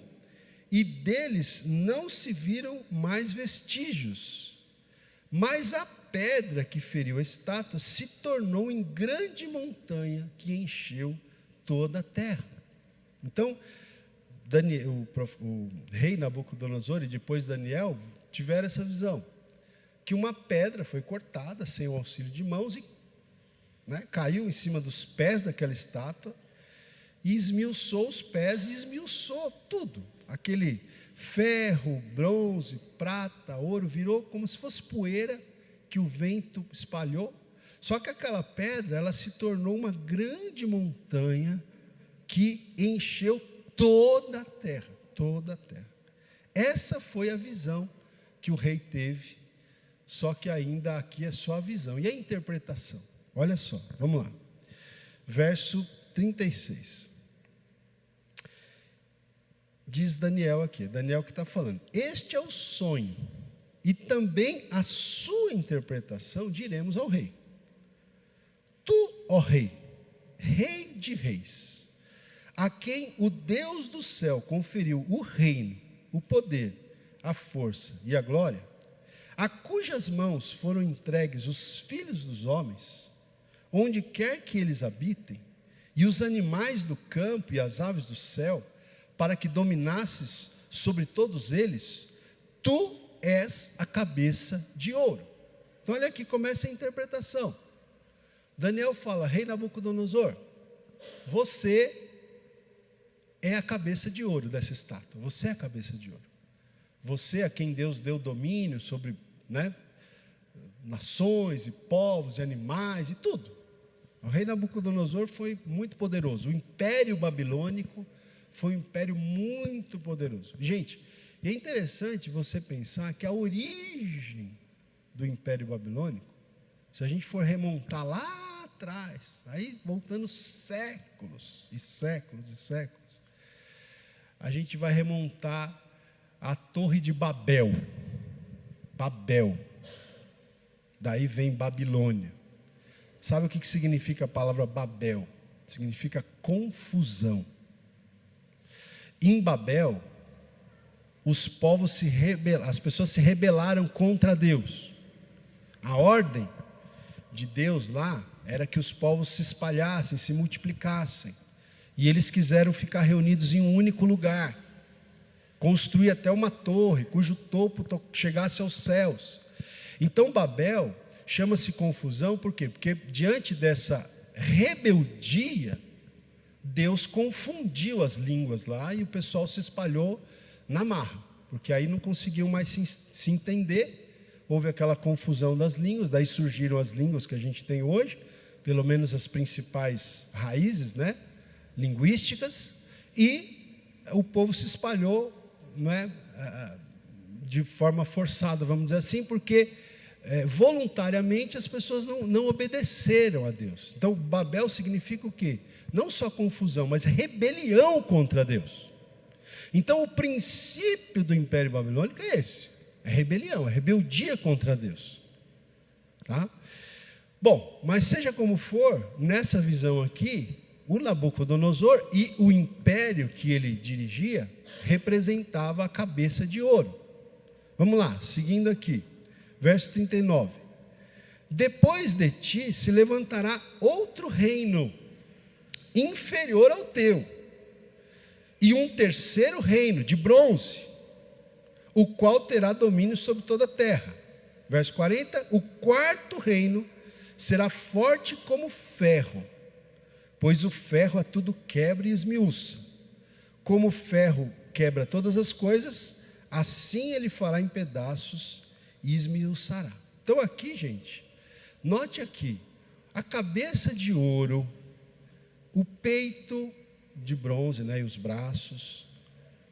e deles não se viram mais vestígios. Mas a pedra que feriu a estátua se tornou em grande montanha que encheu toda a terra. Então, o rei Nabucodonosor e depois Daniel tiveram essa visão, que uma pedra foi cortada sem o auxílio de mãos e, né, caiu em cima dos pés daquela estátua e esmiuçou os pés e esmiuçou tudo. Aquele ferro, bronze, prata, ouro, virou como se fosse poeira que o vento espalhou. Só que aquela pedra, ela se tornou uma grande montanha que encheu toda a terra, toda a terra. Essa foi a visão que o rei teve, só que ainda aqui é só a visão. E a interpretação? Olha só, vamos lá. Verso 36. diz Daniel aqui, Daniel que está falando, este é o sonho, e também a sua interpretação diremos ao rei. Tu, ó rei, rei de reis, a quem o Deus do céu conferiu o reino, o poder, a força e a glória, a cujas mãos foram entregues os filhos dos homens, onde quer que eles habitem, e os animais do campo e as aves do céu, para que dominasses sobre todos eles, tu és a cabeça de ouro. Então olha aqui, começa a interpretação. Daniel fala, rei Nabucodonosor, você é a cabeça de ouro dessa estátua, você é a cabeça de ouro. Você a quem Deus deu domínio sobre, nações e povos e animais e tudo. O rei Nabucodonosor foi muito poderoso. O império babilônico foi um império muito poderoso. Gente, e é interessante você pensar que a origem do império babilônico, se a gente for remontar lá atrás, aí voltando séculos e séculos e séculos, a gente vai remontar a Torre de Babel. Babel. Daí vem Babilônia. Sabe o que significa a palavra Babel? Significa confusão. Em Babel, os povos as pessoas se rebelaram contra Deus. A ordem de Deus lá era que os povos se espalhassem, se multiplicassem. E eles quiseram ficar reunidos em um único lugar. Construir até uma torre, cujo topo chegasse aos céus. Então Babel chama-se confusão, por quê? Porque diante dessa rebeldia, Deus confundiu as línguas lá e o pessoal se espalhou na marra, porque aí não conseguiam mais se entender, houve aquela confusão das línguas, daí surgiram as línguas que a gente tem hoje, pelo menos as principais raízes, linguísticas, e o povo se espalhou, de forma forçada, vamos dizer assim, porque voluntariamente as pessoas não obedeceram a Deus. Então Babel significa o quê? Não só confusão, mas rebelião contra Deus. Então o princípio do Império Babilônico é esse, é rebelião, é rebeldia contra Deus, tá? Bom, mas seja como for, nessa visão aqui, o Nabucodonosor e o império que ele dirigia representava a cabeça de ouro. Vamos lá, seguindo aqui, verso 39. Depois de ti se levantará outro reino, inferior ao teu, e um terceiro reino, de bronze, o qual terá domínio sobre toda a terra. Verso 40, o quarto reino será forte como ferro, pois o ferro a tudo quebra e esmiuça. Como o ferro quebra todas as coisas, assim ele fará em pedaços e esmiuçará. Então aqui, gente, note aqui, a cabeça de ouro, o peito de bronze, e os braços,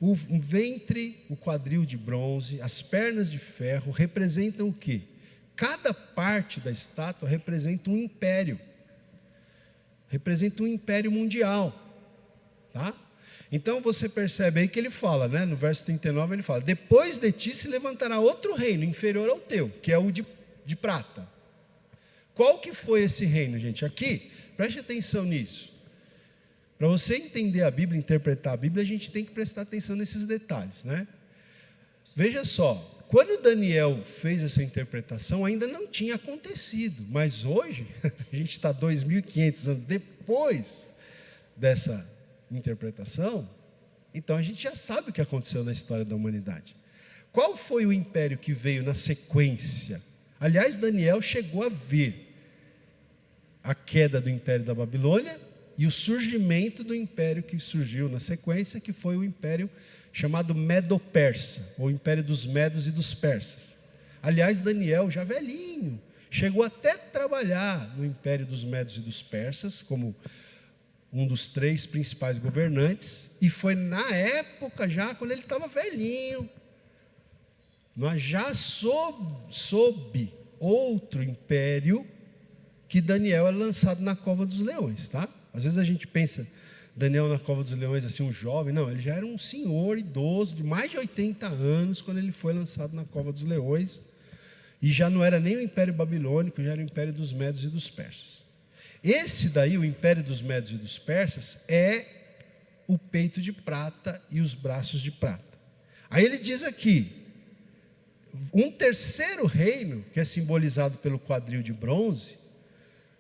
o ventre, o quadril de bronze, as pernas de ferro, representam o quê? Cada parte da estátua representa um império mundial, tá? Então você percebe aí que ele fala, no verso 39 ele fala, depois de ti se levantará outro reino, inferior ao teu, que é o de prata. Qual que foi esse reino, gente? Aqui, preste atenção nisso. Para você entender a Bíblia, interpretar a Bíblia, a gente tem que prestar atenção nesses detalhes, Veja só, quando Daniel fez essa interpretação, ainda não tinha acontecido, mas hoje, a gente está 2.500 anos depois dessa interpretação, então a gente já sabe o que aconteceu na história da humanidade. Qual foi o império que veio na sequência? Aliás, Daniel chegou a ver a queda do império da Babilônia e o surgimento do império que surgiu na sequência, que foi o império chamado Medo-Persa, ou império dos Medos e dos Persas. Aliás, Daniel, já velhinho, chegou até a trabalhar no império dos Medos e dos Persas, como um dos 3 principais governantes, e foi na época já, quando ele estava velhinho, nós já sob outro império, que Daniel é lançado na cova dos leões, tá? Às vezes a gente pensa Daniel na cova dos leões, assim, um jovem. Não, ele já era um senhor idoso, de mais de 80 anos, quando ele foi lançado na cova dos leões. E já não era nem o Império Babilônico, já era o Império dos Medos e dos Persas. Esse daí, o Império dos Medos e dos Persas, é o peito de prata e os braços de prata. Aí ele diz aqui, um terceiro reino, que é simbolizado pelo quadril de bronze,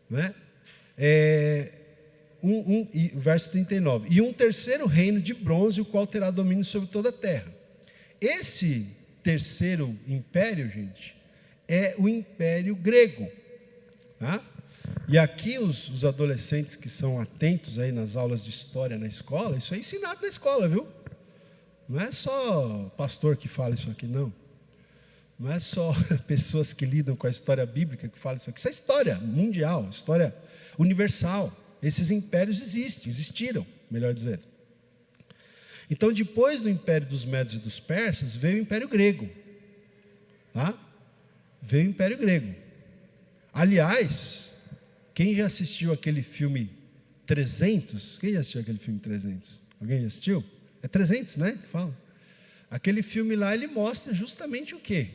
né? Verso 39, e um terceiro reino de bronze, o qual terá domínio sobre toda a terra. Esse terceiro império, gente, é o império grego, tá? E aqui os adolescentes que são atentos aí nas aulas de história na escola, isso é ensinado na escola, viu? Não é só pastor que fala isso aqui, não. Não é só pessoas que lidam com a história bíblica que falam isso aqui. Isso é história mundial, história universal. Esses impérios existiram, melhor dizendo. Então, depois do império dos Medos e dos Persas, veio o império grego. Tá? Veio o império grego. Aliás, quem já assistiu aquele filme 300? Quem já assistiu aquele filme 300? Alguém já assistiu? É 300, né? Que fala. Aquele filme lá, ele mostra justamente o quê?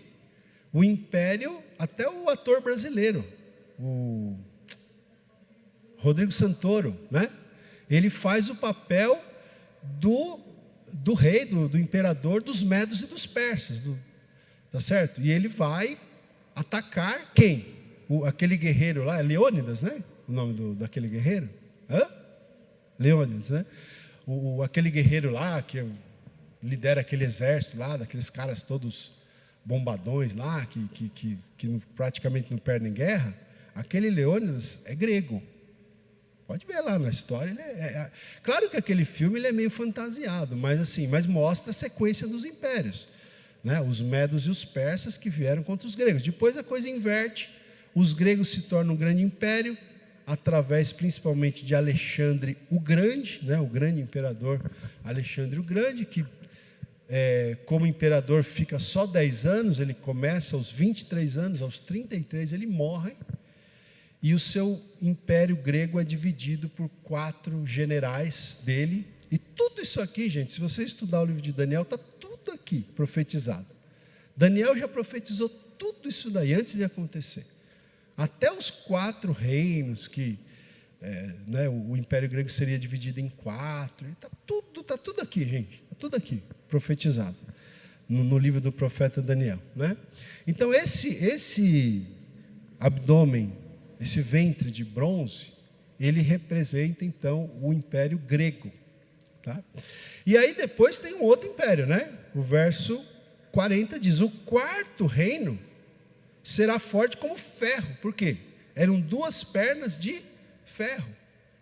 O império, até o ator brasileiro, o Rodrigo Santoro, né? Ele faz o papel do rei, do imperador dos Medos e dos Persas, tá certo? E ele vai atacar quem? Aquele guerreiro lá, é Leônidas, né? O nome daquele guerreiro? Leônidas, né? Aquele guerreiro lá que lidera aquele exército lá, daqueles caras todos bombadões lá, que praticamente não perdem guerra. Aquele Leônidas é grego. Pode ver lá na história. Claro que aquele filme ele é meio fantasiado, mas mostra a sequência dos impérios, né? Os medos e os persas que vieram contra os gregos. Depois a coisa inverte, os gregos se tornam um grande império, através principalmente de Alexandre o Grande, né? O grande imperador Alexandre o Grande, que como imperador fica só 10 anos, ele começa aos 23 anos, aos 33 ele morre, e o seu império grego é dividido por 4 generais dele, e tudo isso aqui, gente, se você estudar o livro de Daniel, está tudo aqui profetizado. Daniel já profetizou tudo isso daí, antes de acontecer. Até os 4 reinos que né, o império grego seria dividido em 4, está tudo aqui, gente, está tudo aqui, profetizado, no livro do profeta Daniel, né? Então esse abdômen, esse ventre de bronze, ele representa então o império grego, tá? E aí depois tem um outro império, né? O verso 40 diz, o 4º reino será forte como ferro. Por quê? Eram 2 pernas de ferro,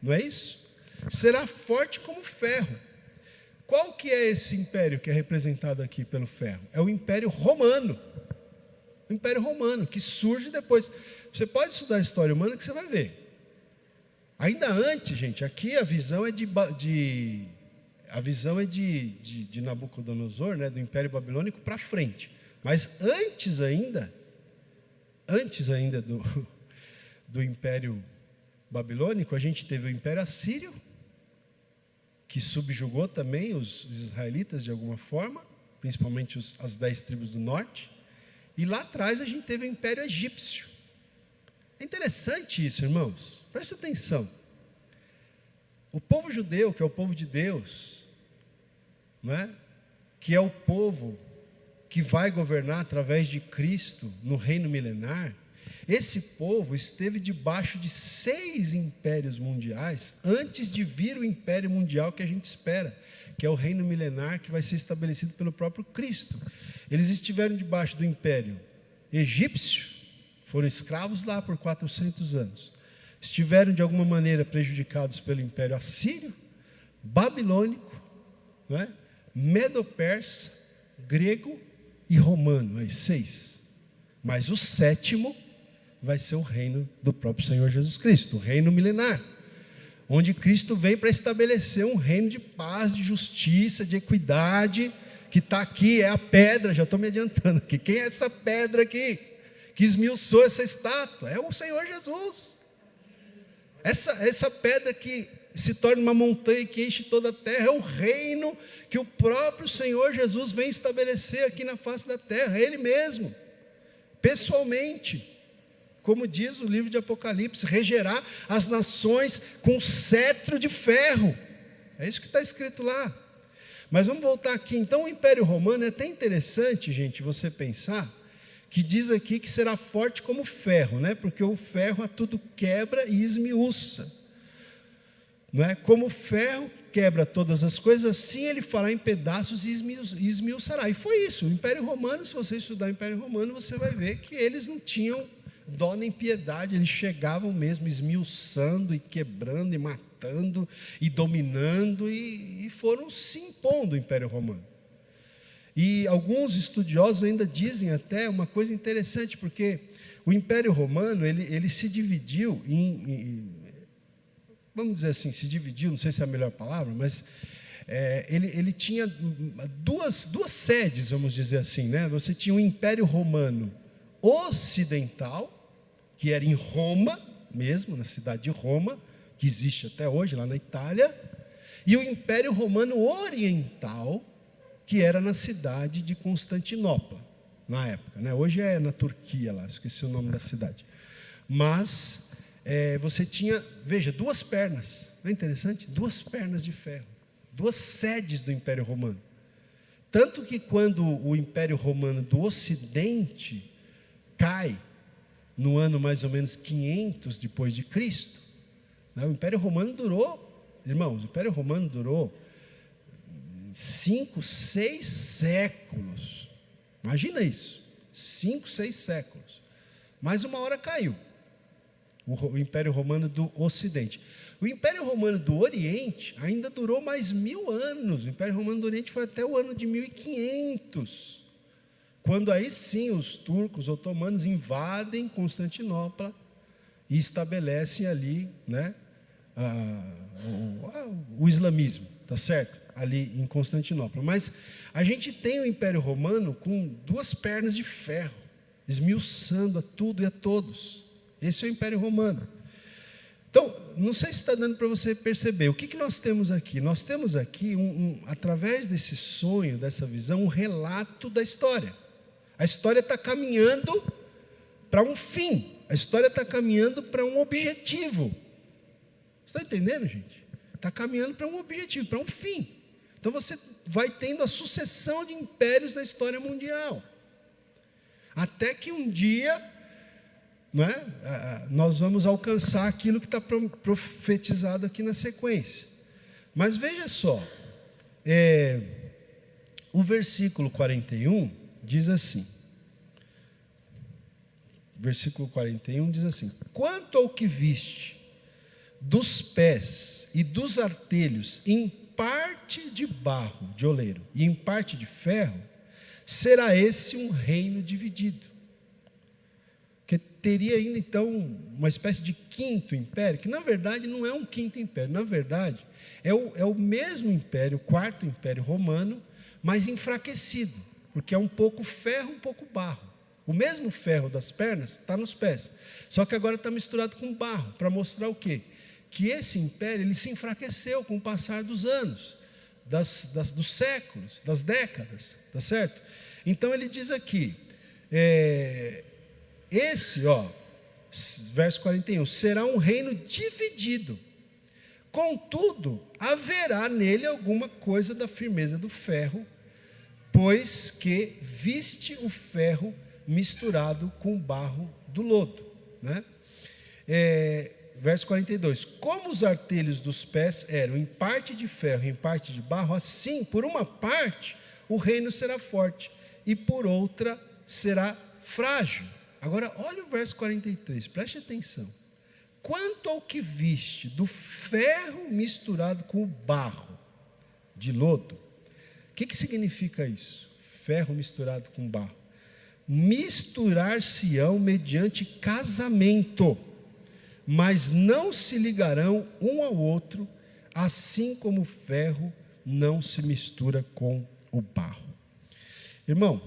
não é isso? Será forte como ferro. Qual que é esse império que é representado aqui pelo ferro? É o Império Romano. O Império Romano, que surge depois. Você pode estudar a história humana que você vai ver. Ainda antes, gente, aqui a visão é de Nabucodonosor, né, do Império Babilônico para frente. Mas antes ainda do Império Babilônico, a gente teve o Império Assírio, que subjugou também os israelitas de alguma forma, principalmente as 10 tribos do norte. E lá atrás a gente teve o Império Egípcio. É interessante isso, irmãos. Presta atenção. O povo judeu, que é o povo de Deus, não é? Que é o povo que vai governar através de Cristo no reino milenar, esse povo esteve debaixo de 6 impérios mundiais antes de vir o império mundial que a gente espera, que é o reino milenar que vai ser estabelecido pelo próprio Cristo. Eles estiveram debaixo do império egípcio, foram escravos lá por 400 anos. Estiveram de alguma maneira prejudicados pelo império assírio, babilônico, não é? Medo-persa, grego e romano, 6. Mas o 7º vai ser o reino do próprio Senhor Jesus Cristo, o reino milenar, onde Cristo vem para estabelecer um reino de paz, de justiça, de equidade, que está aqui, é a pedra, já estou me adiantando aqui. Quem é essa pedra aqui, que esmiuçou essa estátua? É o Senhor Jesus. Essa pedra que se torne uma montanha que enche toda a terra. É o reino que o próprio Senhor Jesus vem estabelecer aqui na face da terra, Ele mesmo, pessoalmente. Como diz o livro de Apocalipse, regerá as nações com cetro de ferro. É isso que está escrito lá. Mas vamos voltar aqui. Então, o Império Romano, é até interessante, gente, você pensar, que diz aqui que será forte como ferro, né? Porque o ferro a tudo quebra e esmiuça. Não é? Como o ferro quebra todas as coisas, assim ele fará em pedaços e esmiuçará. E foi isso. O Império Romano, se você estudar o Império Romano, você vai ver que eles não tinham dó nem piedade, eles chegavam mesmo esmiuçando e quebrando e matando e dominando e foram se impondo o Império Romano. E alguns estudiosos ainda dizem até uma coisa interessante, porque o Império Romano, ele se dividiu vamos dizer assim, se dividiu, não sei se é a melhor palavra, mas ele tinha duas sedes, vamos dizer assim, né? Você tinha o Império Romano Ocidental, que era em Roma mesmo, na cidade de Roma, que existe até hoje lá na Itália, e o Império Romano Oriental, que era na cidade de Constantinopla, na época, né? Hoje é na Turquia lá, esqueci o nome da cidade. Mas você tinha, veja, duas pernas, não é interessante? Duas pernas de ferro, duas sedes do Império Romano. Tanto que quando o Império Romano do Ocidente cai, no ano mais ou menos 500 depois de Cristo, né? O Império Romano durou, irmãos, o Império Romano durou 5, 6 séculos. Imagina isso, 5, 6 séculos. Mas uma hora caiu o Império Romano do Ocidente. O Império Romano do Oriente ainda durou mais 1000 anos. O Império Romano do Oriente foi até o ano de 1500. Quando aí sim os turcos otomanos invadem Constantinopla e estabelecem ali, né, o islamismo, tá certo? Ali em Constantinopla. Mas a gente tem o Império Romano com duas pernas de ferro, esmiuçando a tudo e a todos. Esse é o Império Romano. Então, não sei se está dando para você perceber. O que nós temos aqui? Nós temos aqui, através desse sonho, dessa visão, um relato da história. A história está caminhando para um fim. A história está caminhando para um objetivo. Está entendendo, gente? Está caminhando para um objetivo, para um fim. Então você vai tendo a sucessão de impérios na história mundial. Até que um dia, não é, nós vamos alcançar aquilo que está profetizado aqui na sequência. Mas veja só, o versículo 41 diz assim, versículo 41 diz assim: quanto ao que viste dos pés e dos artelhos em parte de barro de oleiro e em parte de ferro, será esse um reino dividido. Que teria ainda então uma espécie de quinto império, que na verdade não é um quinto império, na verdade é o mesmo império, o quarto império romano, mas enfraquecido, porque é um pouco ferro, um pouco barro. O mesmo ferro das pernas está nos pés, só que agora está misturado com barro, para mostrar o quê? Que esse império ele se enfraqueceu com o passar dos anos, dos séculos, das décadas, tá certo? Então ele diz aqui, verso 41, será um reino dividido, contudo, haverá nele alguma coisa da firmeza do ferro, pois que viste o ferro misturado com o barro do lodo, né? Verso 42, como os artelhos dos pés eram em parte de ferro e em parte de barro, assim, por uma parte, o reino será forte, e por outra será frágil. Agora, olha o verso 43, preste atenção. Quanto ao que viste do ferro misturado com o barro de lodo, o que significa isso? Ferro misturado com barro. Misturar-se-ão mediante casamento, mas não se ligarão um ao outro, assim como o ferro não se mistura com o barro. Irmão,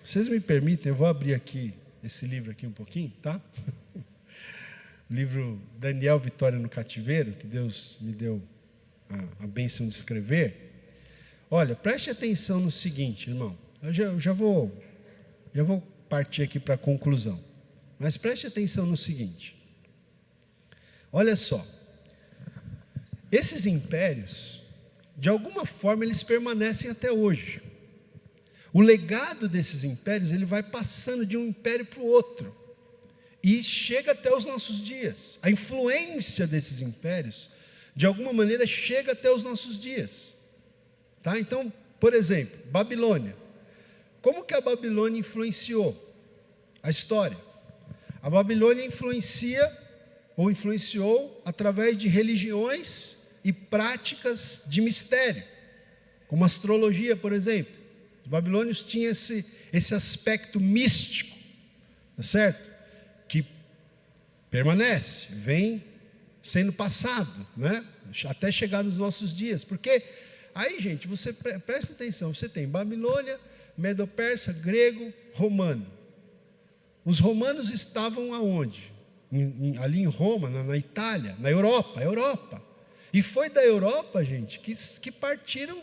vocês me permitem, eu vou abrir aqui esse livro aqui um pouquinho, tá? livro Daniel, Vitória no Cativeiro, que Deus me deu a bênção de escrever. Olha, preste atenção no seguinte, irmão. Eu já vou partir aqui para a conclusão. Mas preste atenção no seguinte. Olha só. Esses impérios, de alguma forma, eles permanecem até hoje. O legado desses impérios, ele vai passando de um império para o outro. E chega até os nossos dias. A influência desses impérios, de alguma maneira, chega até os nossos dias. Tá? Então, por exemplo, Babilônia. Como que a Babilônia influenciou a história? A Babilônia influenciou através de religiões e práticas de mistério, como astrologia, por exemplo. Os babilônios tinham esse aspecto místico, tá certo? Que permanece, vem sendo passado, né? Até chegar nos nossos dias. Porque aí, gente, você presta atenção, você tem Babilônia, Medo-Persa, grego, romano. Os romanos estavam aonde? Ali em Roma, na Itália, na Europa. E foi da Europa, gente, que partiram,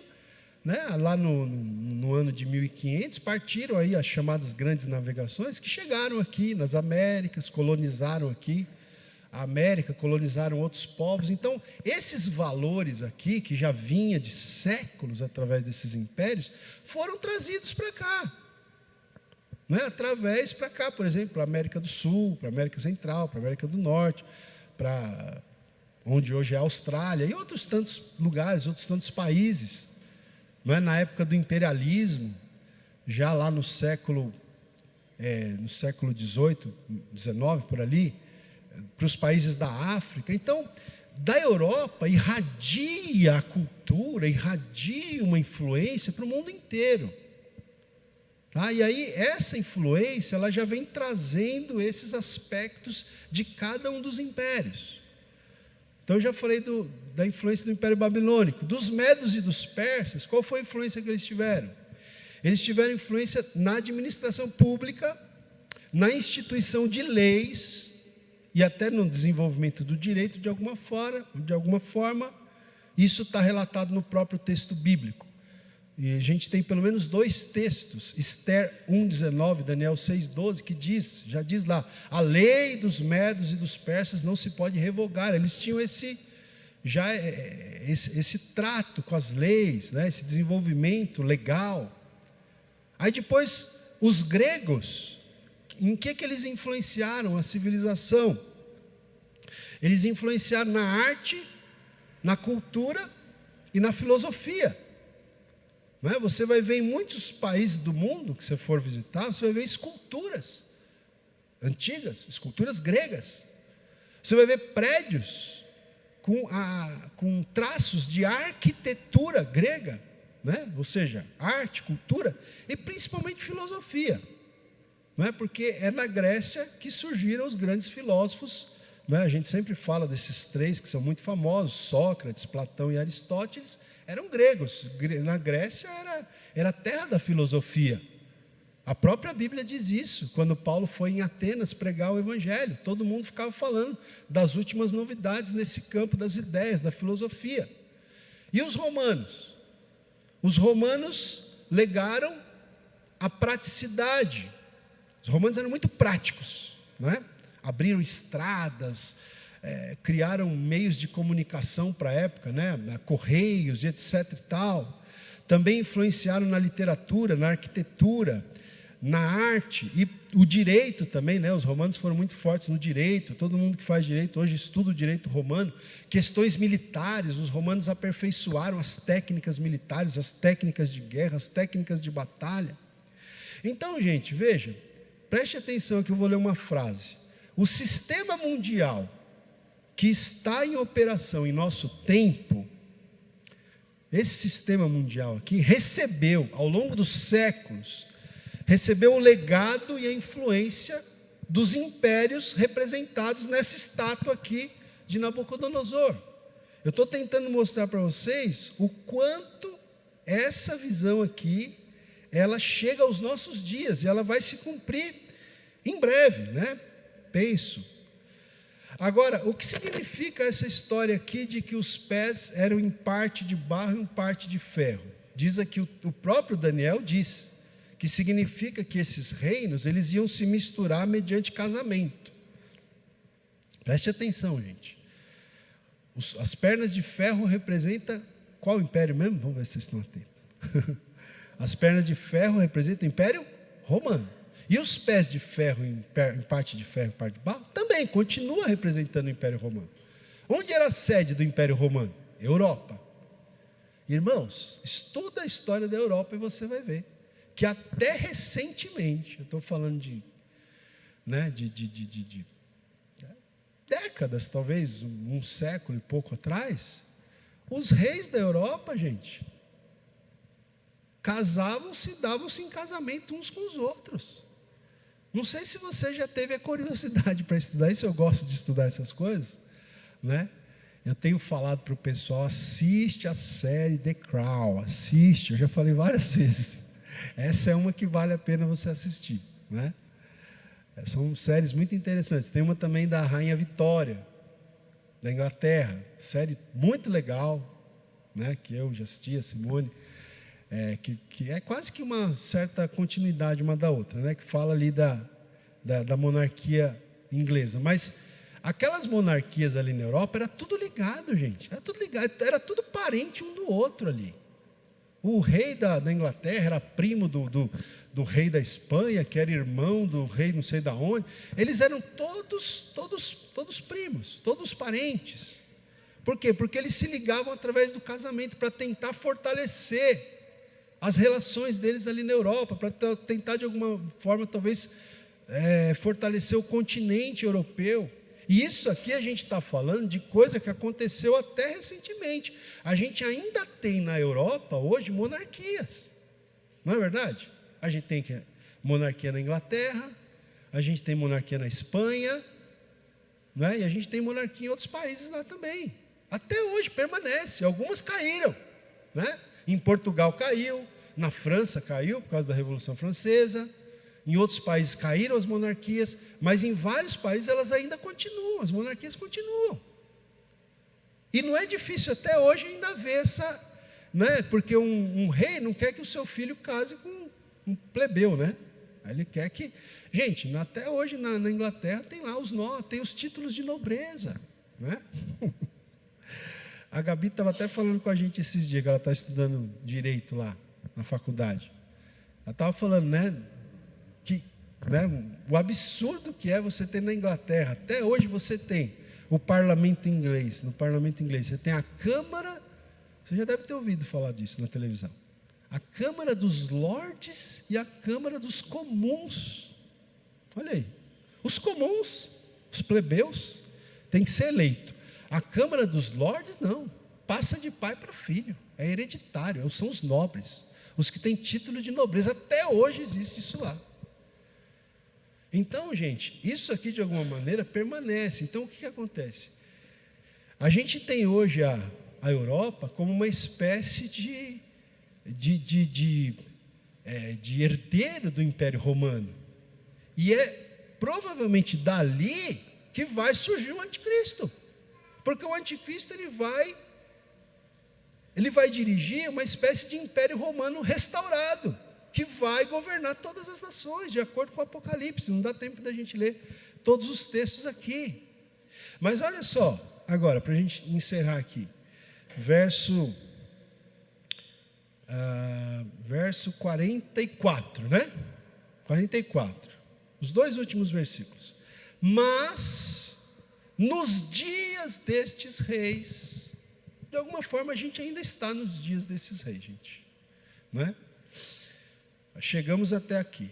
né, lá no ano de 1500, partiram aí as chamadas grandes navegações, que chegaram aqui nas Américas, colonizaram aqui a América, colonizaram outros povos. Então, esses valores aqui, que já vinha de séculos através desses impérios, foram trazidos para cá. Né? Através para cá, por exemplo, para a América do Sul, para a América Central, para a América do Norte, para onde hoje é a Austrália, e outros tantos lugares, outros tantos países. Não é? Na época do imperialismo, já lá no século XVIII, XIX, por ali, para os países da África. Então, da Europa irradia a cultura, irradia uma influência para o mundo inteiro. Tá? E aí essa influência, ela já vem trazendo esses aspectos de cada um dos impérios. Então eu já falei da influência do Império Babilônico. Dos medos e dos persas, qual foi a influência que eles tiveram? Eles tiveram influência na administração pública, na instituição de leis, e até no desenvolvimento do direito de alguma forma. Isso está relatado no próprio texto bíblico. E a gente tem pelo menos 2 textos, Esther 1:19, Daniel 6:12, que já diz lá, a lei dos medos e dos persas não se pode revogar. Eles tinham esse trato com as leis, né, esse desenvolvimento legal. Aí depois, os gregos, em que eles influenciaram a civilização? Eles influenciaram na arte, na cultura e na filosofia. Não é? Você vai ver em muitos países do mundo que você for visitar, você vai ver esculturas antigas, esculturas gregas. Você vai ver prédios com traços de arquitetura grega, né? Ou seja, arte, cultura e principalmente filosofia. Não é? Porque é na Grécia que surgiram os grandes filósofos. Não é? A gente sempre fala desses 3 que são muito famosos, Sócrates, Platão e Aristóteles, eram gregos. Na Grécia era a terra da filosofia. A própria Bíblia diz isso, quando Paulo foi em Atenas pregar o Evangelho, todo mundo ficava falando das últimas novidades nesse campo das ideias, da filosofia. E os romanos? Os romanos legaram a praticidade. Os romanos eram muito práticos, não é? Abriram estradas, criaram meios de comunicação para a época, né? Correios e etc e tal. Também influenciaram na literatura, na arquitetura, na arte e o direito também, né? Os romanos foram muito fortes no direito. Todo mundo que faz direito hoje estuda o direito romano. Questões militares, os romanos aperfeiçoaram as técnicas militares, as técnicas de guerra, as técnicas de batalha. Então, gente, veja, preste atenção que eu vou ler uma frase. O sistema mundial que está em operação em nosso tempo, esse sistema mundial aqui recebeu, ao longo dos séculos, recebeu o legado e a influência dos impérios representados nessa estátua aqui de Nabucodonosor. Eu estou tentando mostrar para vocês o quanto essa visão aqui, ela chega aos nossos dias e ela vai se cumprir em breve, né? Penso. Agora, o que significa essa história aqui de que os pés eram em parte de barro e em parte de ferro? Diz aqui, o próprio Daniel diz, que significa que esses reinos, eles iam se misturar mediante casamento. Preste atenção, gente. As pernas de ferro representam qual império mesmo? Vamos ver se vocês estão atentos. As pernas de ferro representam o Império Romano. E os pés de ferro, em parte de ferro e parte de barro, também continua representando o Império Romano. Onde era a sede do Império Romano? Europa. Irmãos, estuda a história da Europa e você vai ver que até recentemente, eu estou falando de décadas, talvez um século e pouco atrás, os reis da Europa, gente, casavam-se, davam-se em casamento uns com os outros. Não sei se você já teve a curiosidade para estudar isso, eu gosto de estudar essas coisas, né? Eu tenho falado para o pessoal, assiste a série The Crown, assiste, eu já falei várias vezes. Essa é uma que vale a pena você assistir, né? São séries muito interessantes. Tem uma também da Rainha Vitória, da Inglaterra, série muito legal, né? Que eu já assisti, a Simone, que é quase que uma certa continuidade uma da outra, né? Que fala ali da monarquia inglesa. Mas aquelas monarquias ali na Europa, era tudo ligado, gente. Era tudo ligado, era tudo parente um do outro ali. O rei da Inglaterra era primo do rei da Espanha, que era irmão do rei não sei de onde. Eles eram todos primos, todos parentes. Por quê? Porque eles se ligavam através do casamento para tentar fortalecer as relações deles ali na Europa, para tentar de alguma forma talvez fortalecer o continente europeu. E isso aqui a gente está falando de coisa que aconteceu até recentemente. A gente ainda tem na Europa hoje monarquias, não é verdade? A gente tem monarquia na Inglaterra, a gente tem monarquia na Espanha, né? E a gente tem monarquia em outros países lá também. Até hoje permanece, algumas caíram, né? Em Portugal caiu, na França caiu por causa da Revolução Francesa. Em outros países caíram as monarquias, mas em vários países elas ainda continuam, as monarquias continuam. E não é difícil até hoje ainda ver essa, né? Porque um rei não quer que o seu filho case com um plebeu, né? Ele quer que... Gente, até hoje na Inglaterra tem lá tem os títulos de nobreza, né? A Gabi estava até falando com a gente esses dias, que ela está estudando direito lá na faculdade. Ela estava falando, né? O absurdo que é você ter na Inglaterra, até hoje você tem o parlamento inglês. No parlamento inglês você tem a Câmara, você já deve ter ouvido falar disso na televisão, a Câmara dos Lordes e a Câmara dos Comuns. Olha aí, os comuns, os plebeus, tem que ser eleito. A Câmara dos Lordes não, passa de pai para filho, é hereditário, são os nobres, os que têm título de nobreza. Até hoje existe isso lá. Então, gente, isso aqui de alguma maneira permanece. Então, o que acontece? A gente tem hoje a Europa como uma espécie de herdeiro do Império Romano. E é provavelmente dali que vai surgir o anticristo. Porque o anticristo ele vai dirigir uma espécie de Império Romano restaurado, que vai governar todas as nações, de acordo com o Apocalipse. Não dá tempo da gente ler todos os textos aqui. Mas olha só, agora, para a gente encerrar aqui, verso 44, né? 44, os dois últimos versículos. Mas, nos dias destes reis, de alguma forma a gente ainda está nos dias desses reis, gente, não é? Chegamos até aqui.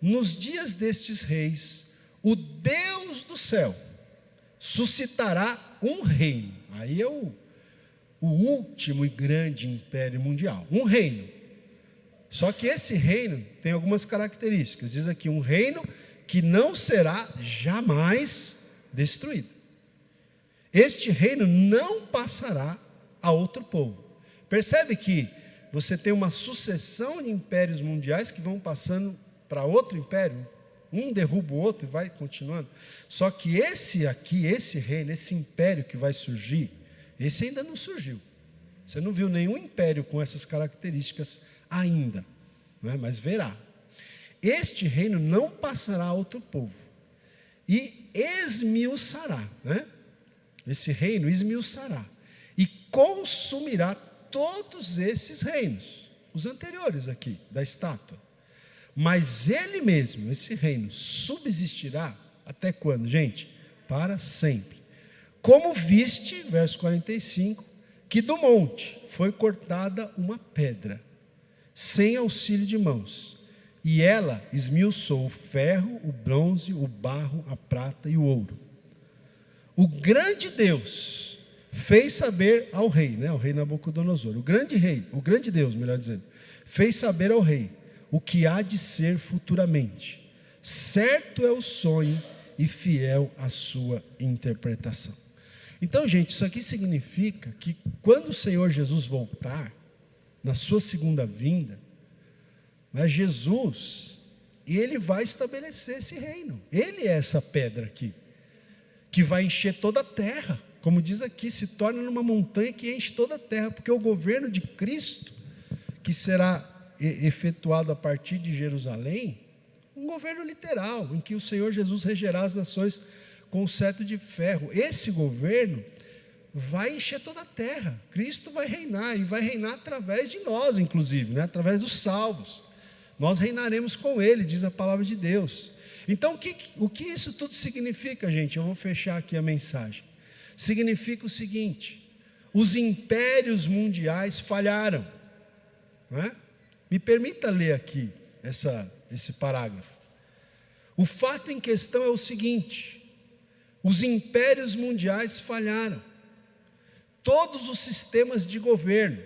Nos dias destes reis, o Deus do céu suscitará um reino. Aí é o último e grande império mundial. Um reino. Só que esse reino tem algumas características. Diz aqui, um reino que não será jamais destruído. Este reino não passará a outro povo. Percebe que você tem uma sucessão de impérios mundiais que vão passando para outro império, Um derruba o outro e vai continuando. Só que esse aqui, esse reino, esse império que vai surgir, esse ainda não surgiu. Você não viu nenhum império com essas características ainda, né? Mas verá. Este reino não passará a outro povo e esmiuçará, né? Esse reino esmiuçará e consumirá todos esses reinos, os anteriores aqui, da estátua. Mas ele mesmo, esse reino, subsistirá até quando, gente? Para sempre. Como viste, verso 45, que do monte foi cortada uma pedra, sem auxílio de mãos, e ela esmiuçou o ferro, o bronze, o barro, a prata e o ouro. O grande Deus fez saber ao rei, né, o rei Nabucodonosor, o grande Deus, melhor dizendo, fez saber ao rei o que há de ser futuramente. Certo é o sonho e fiel a sua interpretação. Então, gente, isso aqui significa que quando o Senhor Jesus voltar, na sua segunda vinda, né, Jesus, ele vai estabelecer esse reino. Ele é essa pedra aqui, que vai encher toda a terra. Como diz aqui, se torna numa montanha que enche toda a terra, porque o governo de Cristo, que será efetuado a partir de Jerusalém, um governo literal, em que o Senhor Jesus regerá as nações com o cetro de ferro. Esse governo vai encher toda a terra. Cristo vai reinar, e vai reinar através de nós, inclusive, né? Através dos salvos. Nós reinaremos com Ele, diz a palavra de Deus. Então, o que isso tudo significa, gente? Eu vou fechar aqui a mensagem. Significa o seguinte: os impérios mundiais falharam, não é? Me permita ler aqui esse parágrafo. O fato em questão é o seguinte: os impérios mundiais falharam. Todos os sistemas de governo,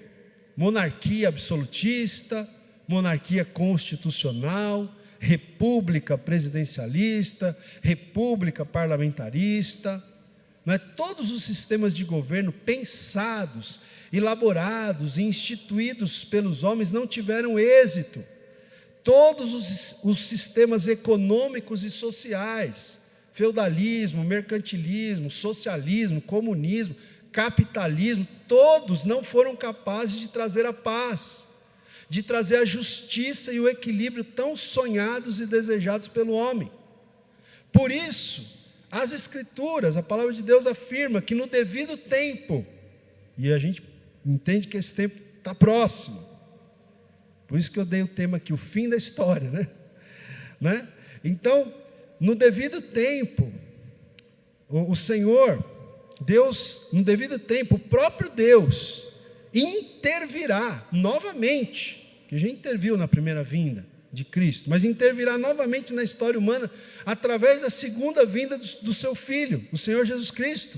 monarquia absolutista, monarquia constitucional, república presidencialista, república parlamentarista, não é? Todos os sistemas de governo pensados, elaborados e instituídos pelos homens não tiveram êxito. Todos os sistemas econômicos e sociais, feudalismo, mercantilismo, socialismo, comunismo, capitalismo, todos não foram capazes de trazer a paz, de trazer a justiça e o equilíbrio tão sonhados e desejados pelo homem. Por isso, as Escrituras, a palavra de Deus afirma que no devido tempo, e a gente entende que esse tempo está próximo, por isso que eu dei o tema aqui, o fim da história, né? Então, no devido tempo, o Senhor, Deus, no devido tempo, o próprio Deus intervirá novamente, que já interviu na primeira vinda de Cristo, mas intervirá novamente na história humana, através da segunda vinda do seu Filho, o Senhor Jesus Cristo,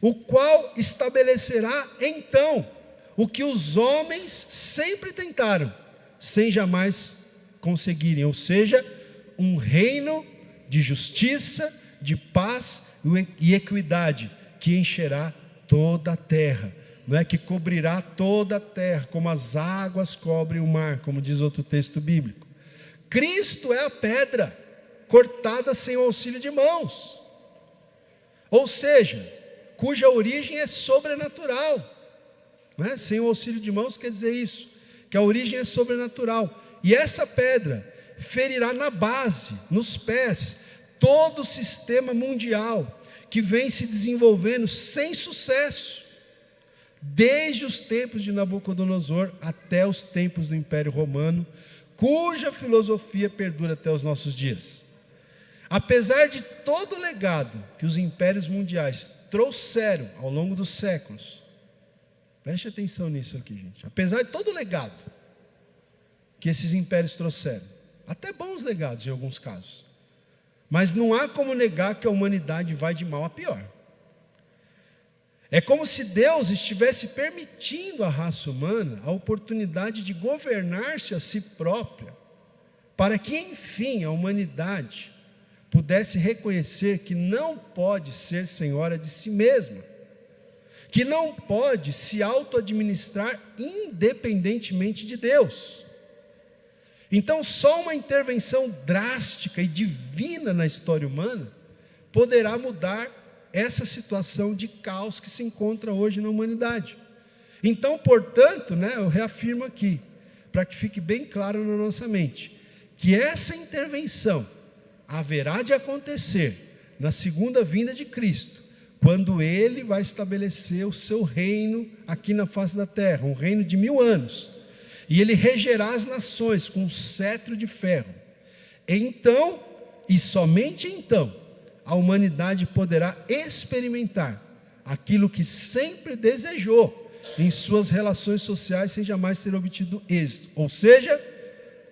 o qual estabelecerá então o que os homens sempre tentaram, sem jamais conseguirem, ou seja, um reino de justiça, de paz e equidade, que encherá toda a terra, não é? Que cobrirá toda a terra, como as águas cobrem o mar, como diz outro texto bíblico. Cristo é a pedra, cortada sem o auxílio de mãos, ou seja, cuja origem é sobrenatural, não é? Sem o auxílio de mãos quer dizer isso, que a origem é sobrenatural, e essa pedra ferirá na base, nos pés, todo o sistema mundial, que vem se desenvolvendo sem sucesso, desde os tempos de Nabucodonosor até os tempos do Império Romano, cuja filosofia perdura até os nossos dias. Apesar de todo o legado que os impérios mundiais trouxeram ao longo dos séculos, preste atenção nisso aqui, gente. Apesar de todo o legado que esses impérios trouxeram, até bons legados em alguns casos, mas não há como negar que a humanidade vai de mal a pior. É como se Deus estivesse permitindo à raça humana a oportunidade de governar-se a si própria, para que, enfim, a humanidade pudesse reconhecer que não pode ser senhora de si mesma, que não pode se auto-administrar independentemente de Deus, Então, só uma intervenção drástica e divina na história humana poderá mudar essa situação de caos que se encontra hoje na humanidade. Então, portanto, eu reafirmo aqui, para que fique bem claro na nossa mente, que essa intervenção haverá de acontecer na segunda vinda de Cristo, quando Ele vai estabelecer o seu reino aqui na face da terra, um reino de 1000 anos, e Ele regerá as nações com um cetro de ferro. Então, e somente então, a humanidade poderá experimentar aquilo que sempre desejou em suas relações sociais, sem jamais ter obtido êxito. Ou seja,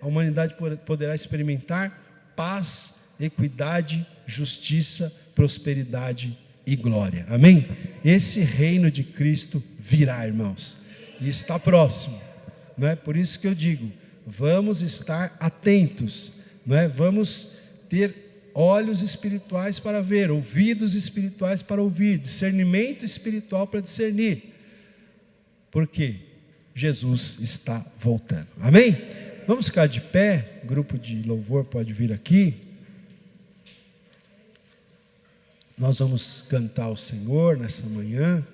a humanidade poderá experimentar paz, equidade, justiça, prosperidade e glória. Amém? Esse reino de Cristo virá, irmãos, e está próximo. Não é? Por isso que eu digo, vamos estar atentos, não é? Vamos ter olhos espirituais para ver, ouvidos espirituais para ouvir, discernimento espiritual para discernir, porque Jesus está voltando. Amém? Vamos ficar de pé, grupo de louvor pode vir aqui. Nós vamos cantar ao Senhor nessa manhã,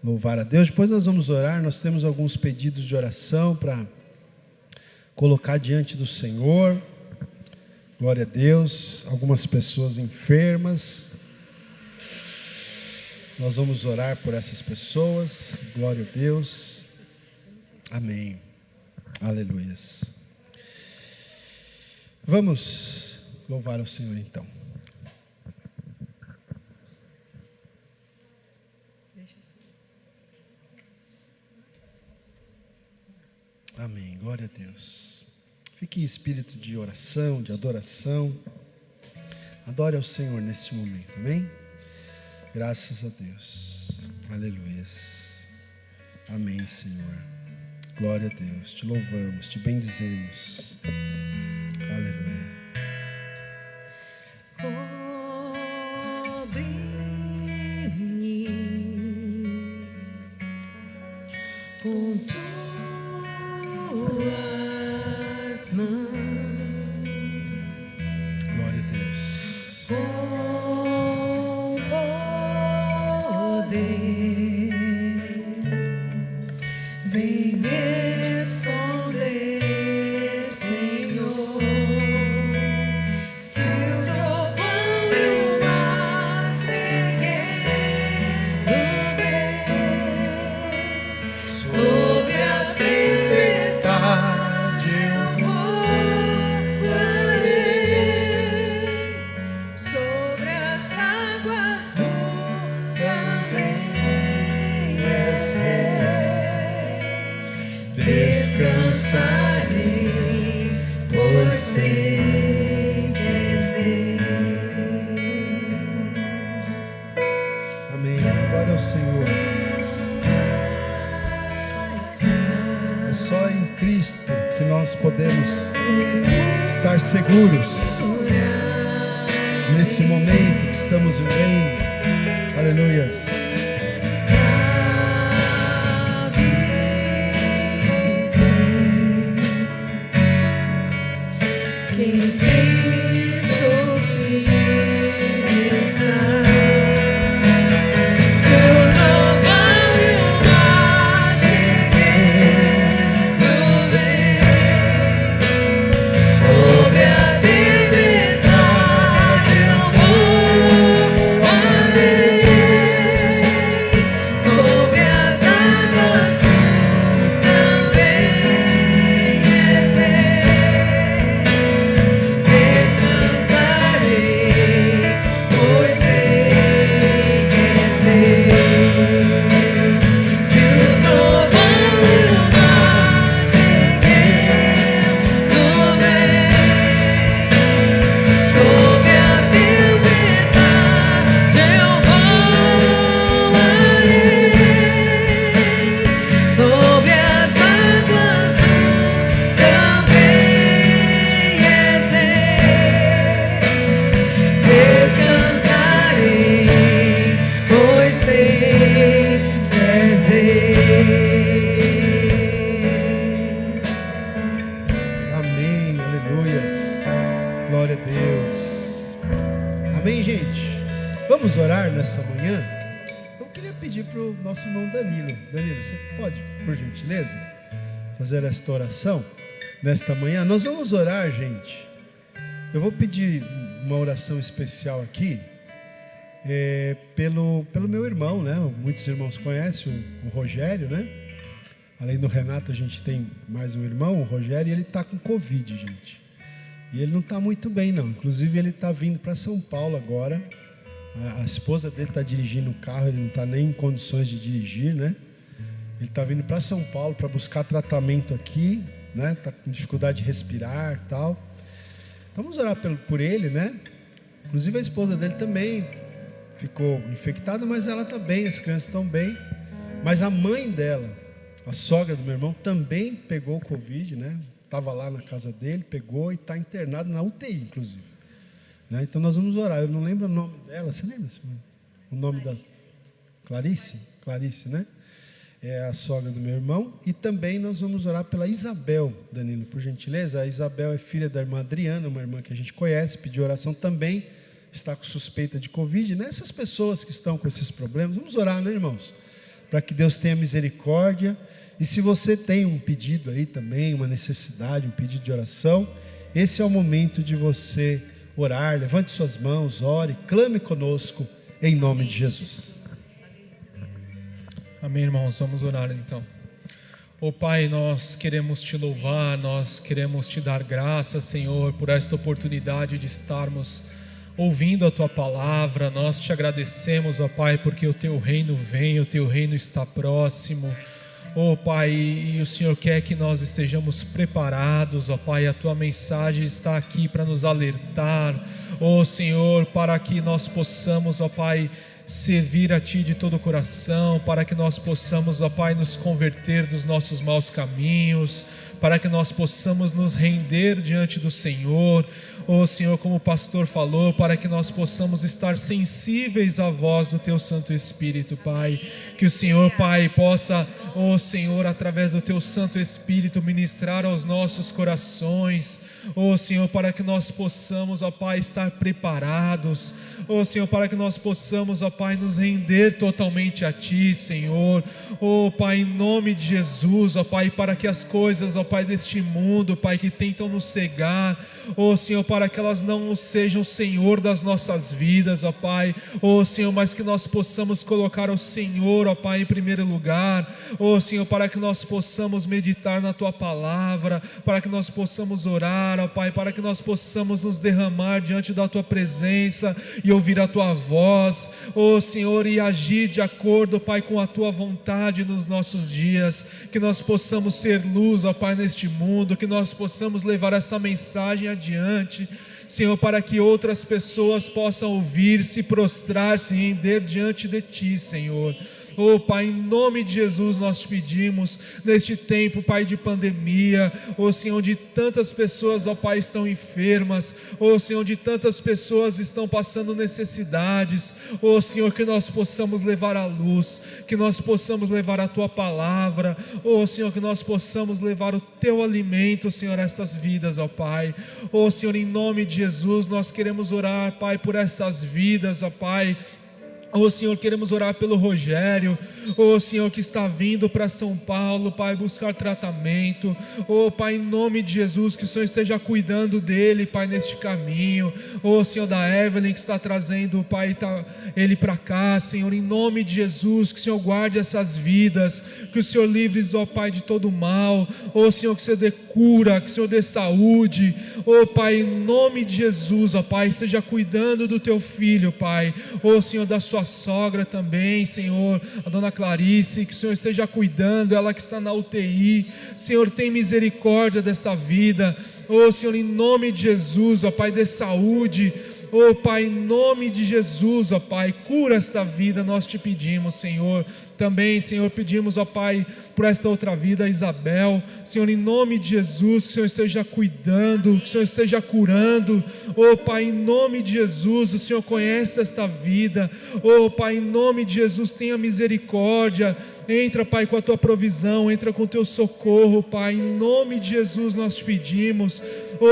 louvar a Deus. Depois nós vamos orar. Nós temos alguns pedidos de oração para colocar diante do Senhor. Glória a Deus. Algumas pessoas enfermas, nós vamos orar por essas pessoas. Glória a Deus. Amém. Aleluias. Vamos louvar ao Senhor então. Amém, glória a Deus. Fique em espírito de oração, de adoração. Adore ao Senhor neste momento, amém? Graças a Deus, aleluias. Amém, Senhor. Glória a Deus, te louvamos, te bendizemos. Aleluia. Cobre-me com tuas mãos. Glória a Deus. Com poder, vem me esconder, Senhor. Seu trovão e o mar seguindo sobre a tempestade eu voarei, sobre as águas tu também és, descansarei, pois sei que és Deus. Amém. Glória ao Senhor. É só em Cristo que nós podemos estar seguros nesse momento que estamos vivendo. Aleluias. Quem Cristo está, seu trovão e o mar seguindo vem, sobre a tempestade eu voarei, manhã, eu queria pedir para o nosso irmão Danilo. Danilo, você pode, por gentileza, fazer esta oração nesta manhã? Nós vamos orar, gente. Eu vou pedir uma oração especial aqui, pelo meu irmão, né? Muitos irmãos conhecem o Rogério, né? Além do Renato, a gente tem mais um irmão, o Rogério, e ele está com Covid, gente. E ele não está muito bem, não. Inclusive, ele está vindo para São Paulo agora. A esposa dele está dirigindo o carro, ele não está nem em condições de dirigir, né? Ele está vindo para São Paulo para buscar tratamento aqui, né? Está com dificuldade de respirar e tal. Então, vamos orar por ele, né? Inclusive, a esposa dele também ficou infectada, mas ela está bem, as crianças estão bem. Mas a mãe dela, a sogra do meu irmão, também pegou Covid, né? Estava lá na casa dele, pegou e está internado na UTI, inclusive. Né? Então nós vamos orar. Eu não lembro o nome dela, você lembra? O nome da Clarice? Clarice, né? É a sogra do meu irmão. E também nós vamos orar pela Isabel, Danilo, por gentileza. A Isabel é filha da irmã Adriana, uma irmã que a gente conhece, pediu oração também, está com suspeita de Covid. Nessas pessoas que estão com esses problemas, vamos orar, né, irmãos? Para que Deus tenha misericórdia. E se você tem um pedido aí também, uma necessidade, um pedido de oração, esse é o momento de você orar. Levante suas mãos, ore, clame conosco, em nome de Jesus. Amém, irmãos, vamos orar então. Pai, nós queremos te louvar, nós queremos te dar graças, Senhor, por esta oportunidade de estarmos ouvindo a tua palavra. Nós te agradecemos, Pai, porque o teu reino vem, o teu reino está próximo. Pai, e o Senhor quer que nós estejamos preparados, Pai, a tua mensagem está aqui para nos alertar, Senhor, para que nós possamos, Pai, servir a Ti de todo o coração, para que nós possamos, Pai, nos converter dos nossos maus caminhos, para que nós possamos nos render diante do Senhor, Senhor, como o pastor falou, para que nós possamos estar sensíveis à voz do Teu Santo Espírito, Pai, que o Senhor, Pai, possa, Senhor, através do Teu Santo Espírito, ministrar aos nossos corações, Senhor, para que nós possamos, Pai, estar preparados, Senhor, para que nós possamos, Pai, nos render totalmente a Ti, Senhor, Pai, em nome de Jesus, Pai, para que as coisas, Pai, deste mundo, Pai, que tentam nos cegar, Senhor, para que elas não sejam o Senhor das nossas vidas, Pai, Senhor, mas que nós possamos colocar o Senhor, Pai, em primeiro lugar, Senhor, para que nós possamos meditar na Tua palavra, para que nós possamos orar, Pai, para que nós possamos nos derramar diante da Tua presença e ouvir a Tua voz, Senhor, e agir de acordo, Pai, com a Tua vontade nos nossos dias, que nós possamos ser luz, Pai, neste mundo, que nós possamos levar essa mensagem adiante, Senhor, para que outras pessoas possam ouvir, se prostrar, se render diante de Ti, Senhor. Pai, em nome de Jesus nós te pedimos, neste tempo, Pai, de pandemia, Senhor, onde tantas pessoas, Pai, estão enfermas, Senhor, onde tantas pessoas estão passando necessidades, Senhor, que nós possamos levar a luz, que nós possamos levar a Tua palavra, Senhor, que nós possamos levar o Teu alimento, Senhor, a estas vidas, Pai, Senhor, em nome de Jesus nós queremos orar, Pai, por essas vidas, Pai. Senhor, queremos orar pelo Rogério, Senhor, que está vindo para São Paulo, Pai, buscar tratamento, Pai, em nome de Jesus, que o Senhor esteja cuidando dele, Pai, neste caminho, Senhor, da Evelyn, que está trazendo, Pai, ele para cá, Senhor, em nome de Jesus, que o Senhor guarde essas vidas, que o Senhor livre-os, Pai, de todo mal, Senhor, que o Senhor dê cura, que o Senhor dê saúde, Pai, em nome de Jesus, Pai, esteja cuidando do Teu filho, Pai, Senhor, da sua sogra também, Senhor, a dona Clarice, que o Senhor esteja cuidando, ela que está na UTI, Senhor, tem misericórdia desta vida, Senhor, em nome de Jesus, Pai, dê saúde, Pai, em nome de Jesus, Pai, cura esta vida, nós te pedimos, Senhor. Também, Senhor, pedimos, Pai, por esta outra vida, a Isabel, Senhor, em nome de Jesus, que o Senhor esteja cuidando, que o Senhor esteja curando, Pai, em nome de Jesus, o Senhor conhece esta vida, Pai, em nome de Jesus, tenha misericórdia, entra, Pai, com a Tua provisão, entra com o Teu socorro, Pai, em nome de Jesus nós te pedimos,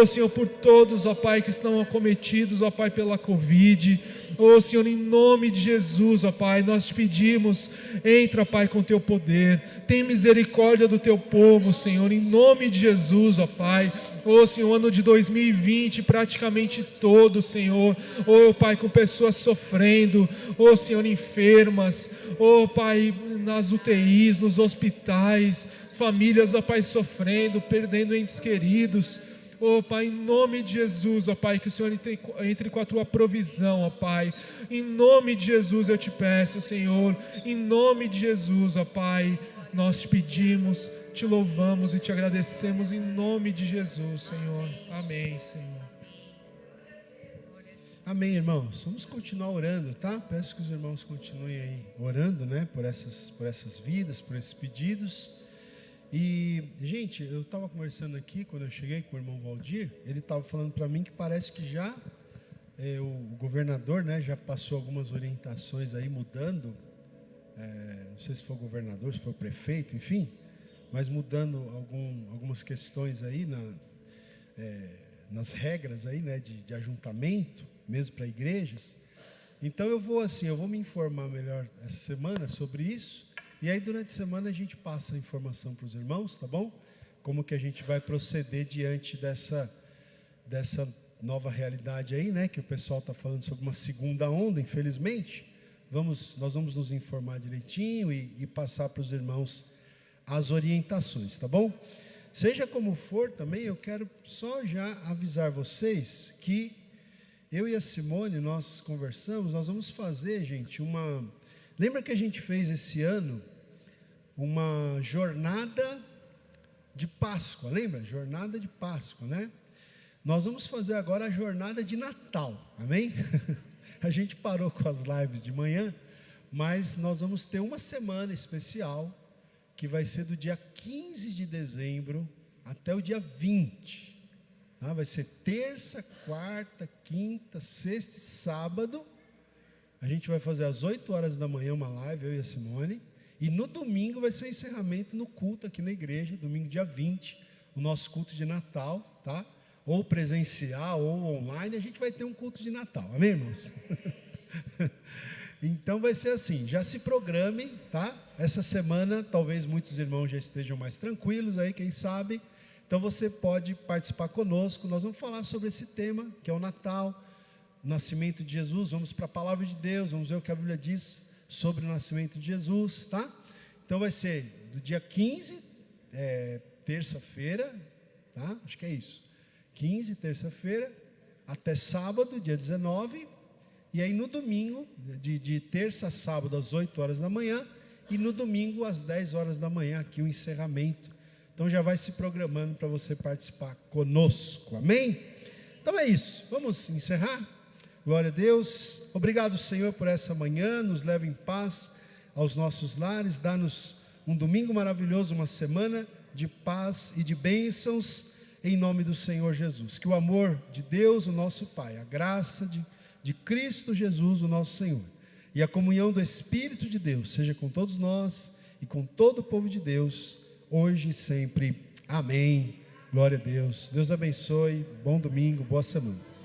Senhor, por todos, Pai, que estão acometidos, Pai, pela Covid, Oh Senhor, em nome de Jesus, ó Pai, nós te pedimos, entra, Pai, com teu poder, tem misericórdia do teu povo, Senhor, em nome de Jesus, ó Pai. Oh Senhor, ano de 2020 praticamente todo, Senhor, oh Pai, com pessoas sofrendo, oh Senhor, enfermas, oh Pai, nas UTIs, nos hospitais, famílias, ó Pai, sofrendo, perdendo entes queridos. Oh Pai, em nome de Jesus, ó Pai, que o Senhor entre com a tua provisão, ó Pai. Em nome de Jesus eu te peço, Senhor, em nome de Jesus, ó Pai, nós te pedimos, te louvamos e te agradecemos em nome de Jesus, Senhor. Amém, Senhor. Amém, irmãos. Vamos continuar orando, tá? Peço que os irmãos continuem aí orando, né? Por essas vidas, por esses pedidos. E, gente, eu estava conversando aqui, quando eu cheguei com o irmão Valdir, ele estava falando para mim que parece que já o governador, né, já passou algumas orientações aí mudando, não sei se foi o governador, se foi o prefeito, enfim, mas mudando algumas questões aí nas regras aí, né, de ajuntamento, mesmo para igrejas. Então eu vou me informar melhor essa semana sobre isso. E aí durante a semana a gente passa a informação para os irmãos, tá bom? Como que a gente vai proceder diante dessa nova realidade aí, né? Que o pessoal está falando sobre uma segunda onda, infelizmente. Nós vamos nos informar direitinho e passar para os irmãos as orientações, tá bom? Seja como for também, eu quero só já avisar vocês que eu e a Simone, nós conversamos, nós vamos fazer, gente, lembra que a gente fez esse ano uma jornada de Páscoa, lembra? Jornada de Páscoa, né? Nós vamos fazer agora a jornada de Natal, amém? A gente parou com as lives de manhã, mas nós vamos ter uma semana especial, que vai ser do dia 15 de dezembro até o dia 20. Tá? Vai ser terça, quarta, quinta, sexta e sábado. A gente vai fazer às 8 horas da manhã uma live, eu e a Simone. E no domingo vai ser o encerramento no culto aqui na igreja, domingo dia 20, o nosso culto de Natal, tá? Ou presencial ou online, a gente vai ter um culto de Natal, amém, irmãos? Então vai ser assim, já se programe, tá? Essa semana talvez muitos irmãos já estejam mais tranquilos aí, quem sabe. Então você pode participar conosco, nós vamos falar sobre esse tema, que é o Natal, o nascimento de Jesus. Vamos para a palavra de Deus, vamos ver o que a Bíblia diz sobre o nascimento de Jesus, tá? Então vai ser do dia 15, terça-feira, tá? Acho que é isso, 15, terça-feira, até sábado, dia 19, e aí no domingo, de terça a sábado, às 8 horas da manhã, e no domingo, às 10 horas da manhã, aqui o encerramento. Então já vai se programando para você participar conosco, amém? Então é isso, vamos encerrar? Glória a Deus. Obrigado, Senhor, por essa manhã. Nos leva em paz aos nossos lares. Dá-nos um domingo maravilhoso, uma semana de paz e de bênçãos, em nome do Senhor Jesus. Que o amor de Deus, o nosso Pai, a graça de Cristo Jesus, o nosso Senhor, e a comunhão do Espírito de Deus seja com todos nós e com todo o povo de Deus, hoje e sempre. Amém. Glória a Deus. Deus abençoe. Bom domingo, boa semana.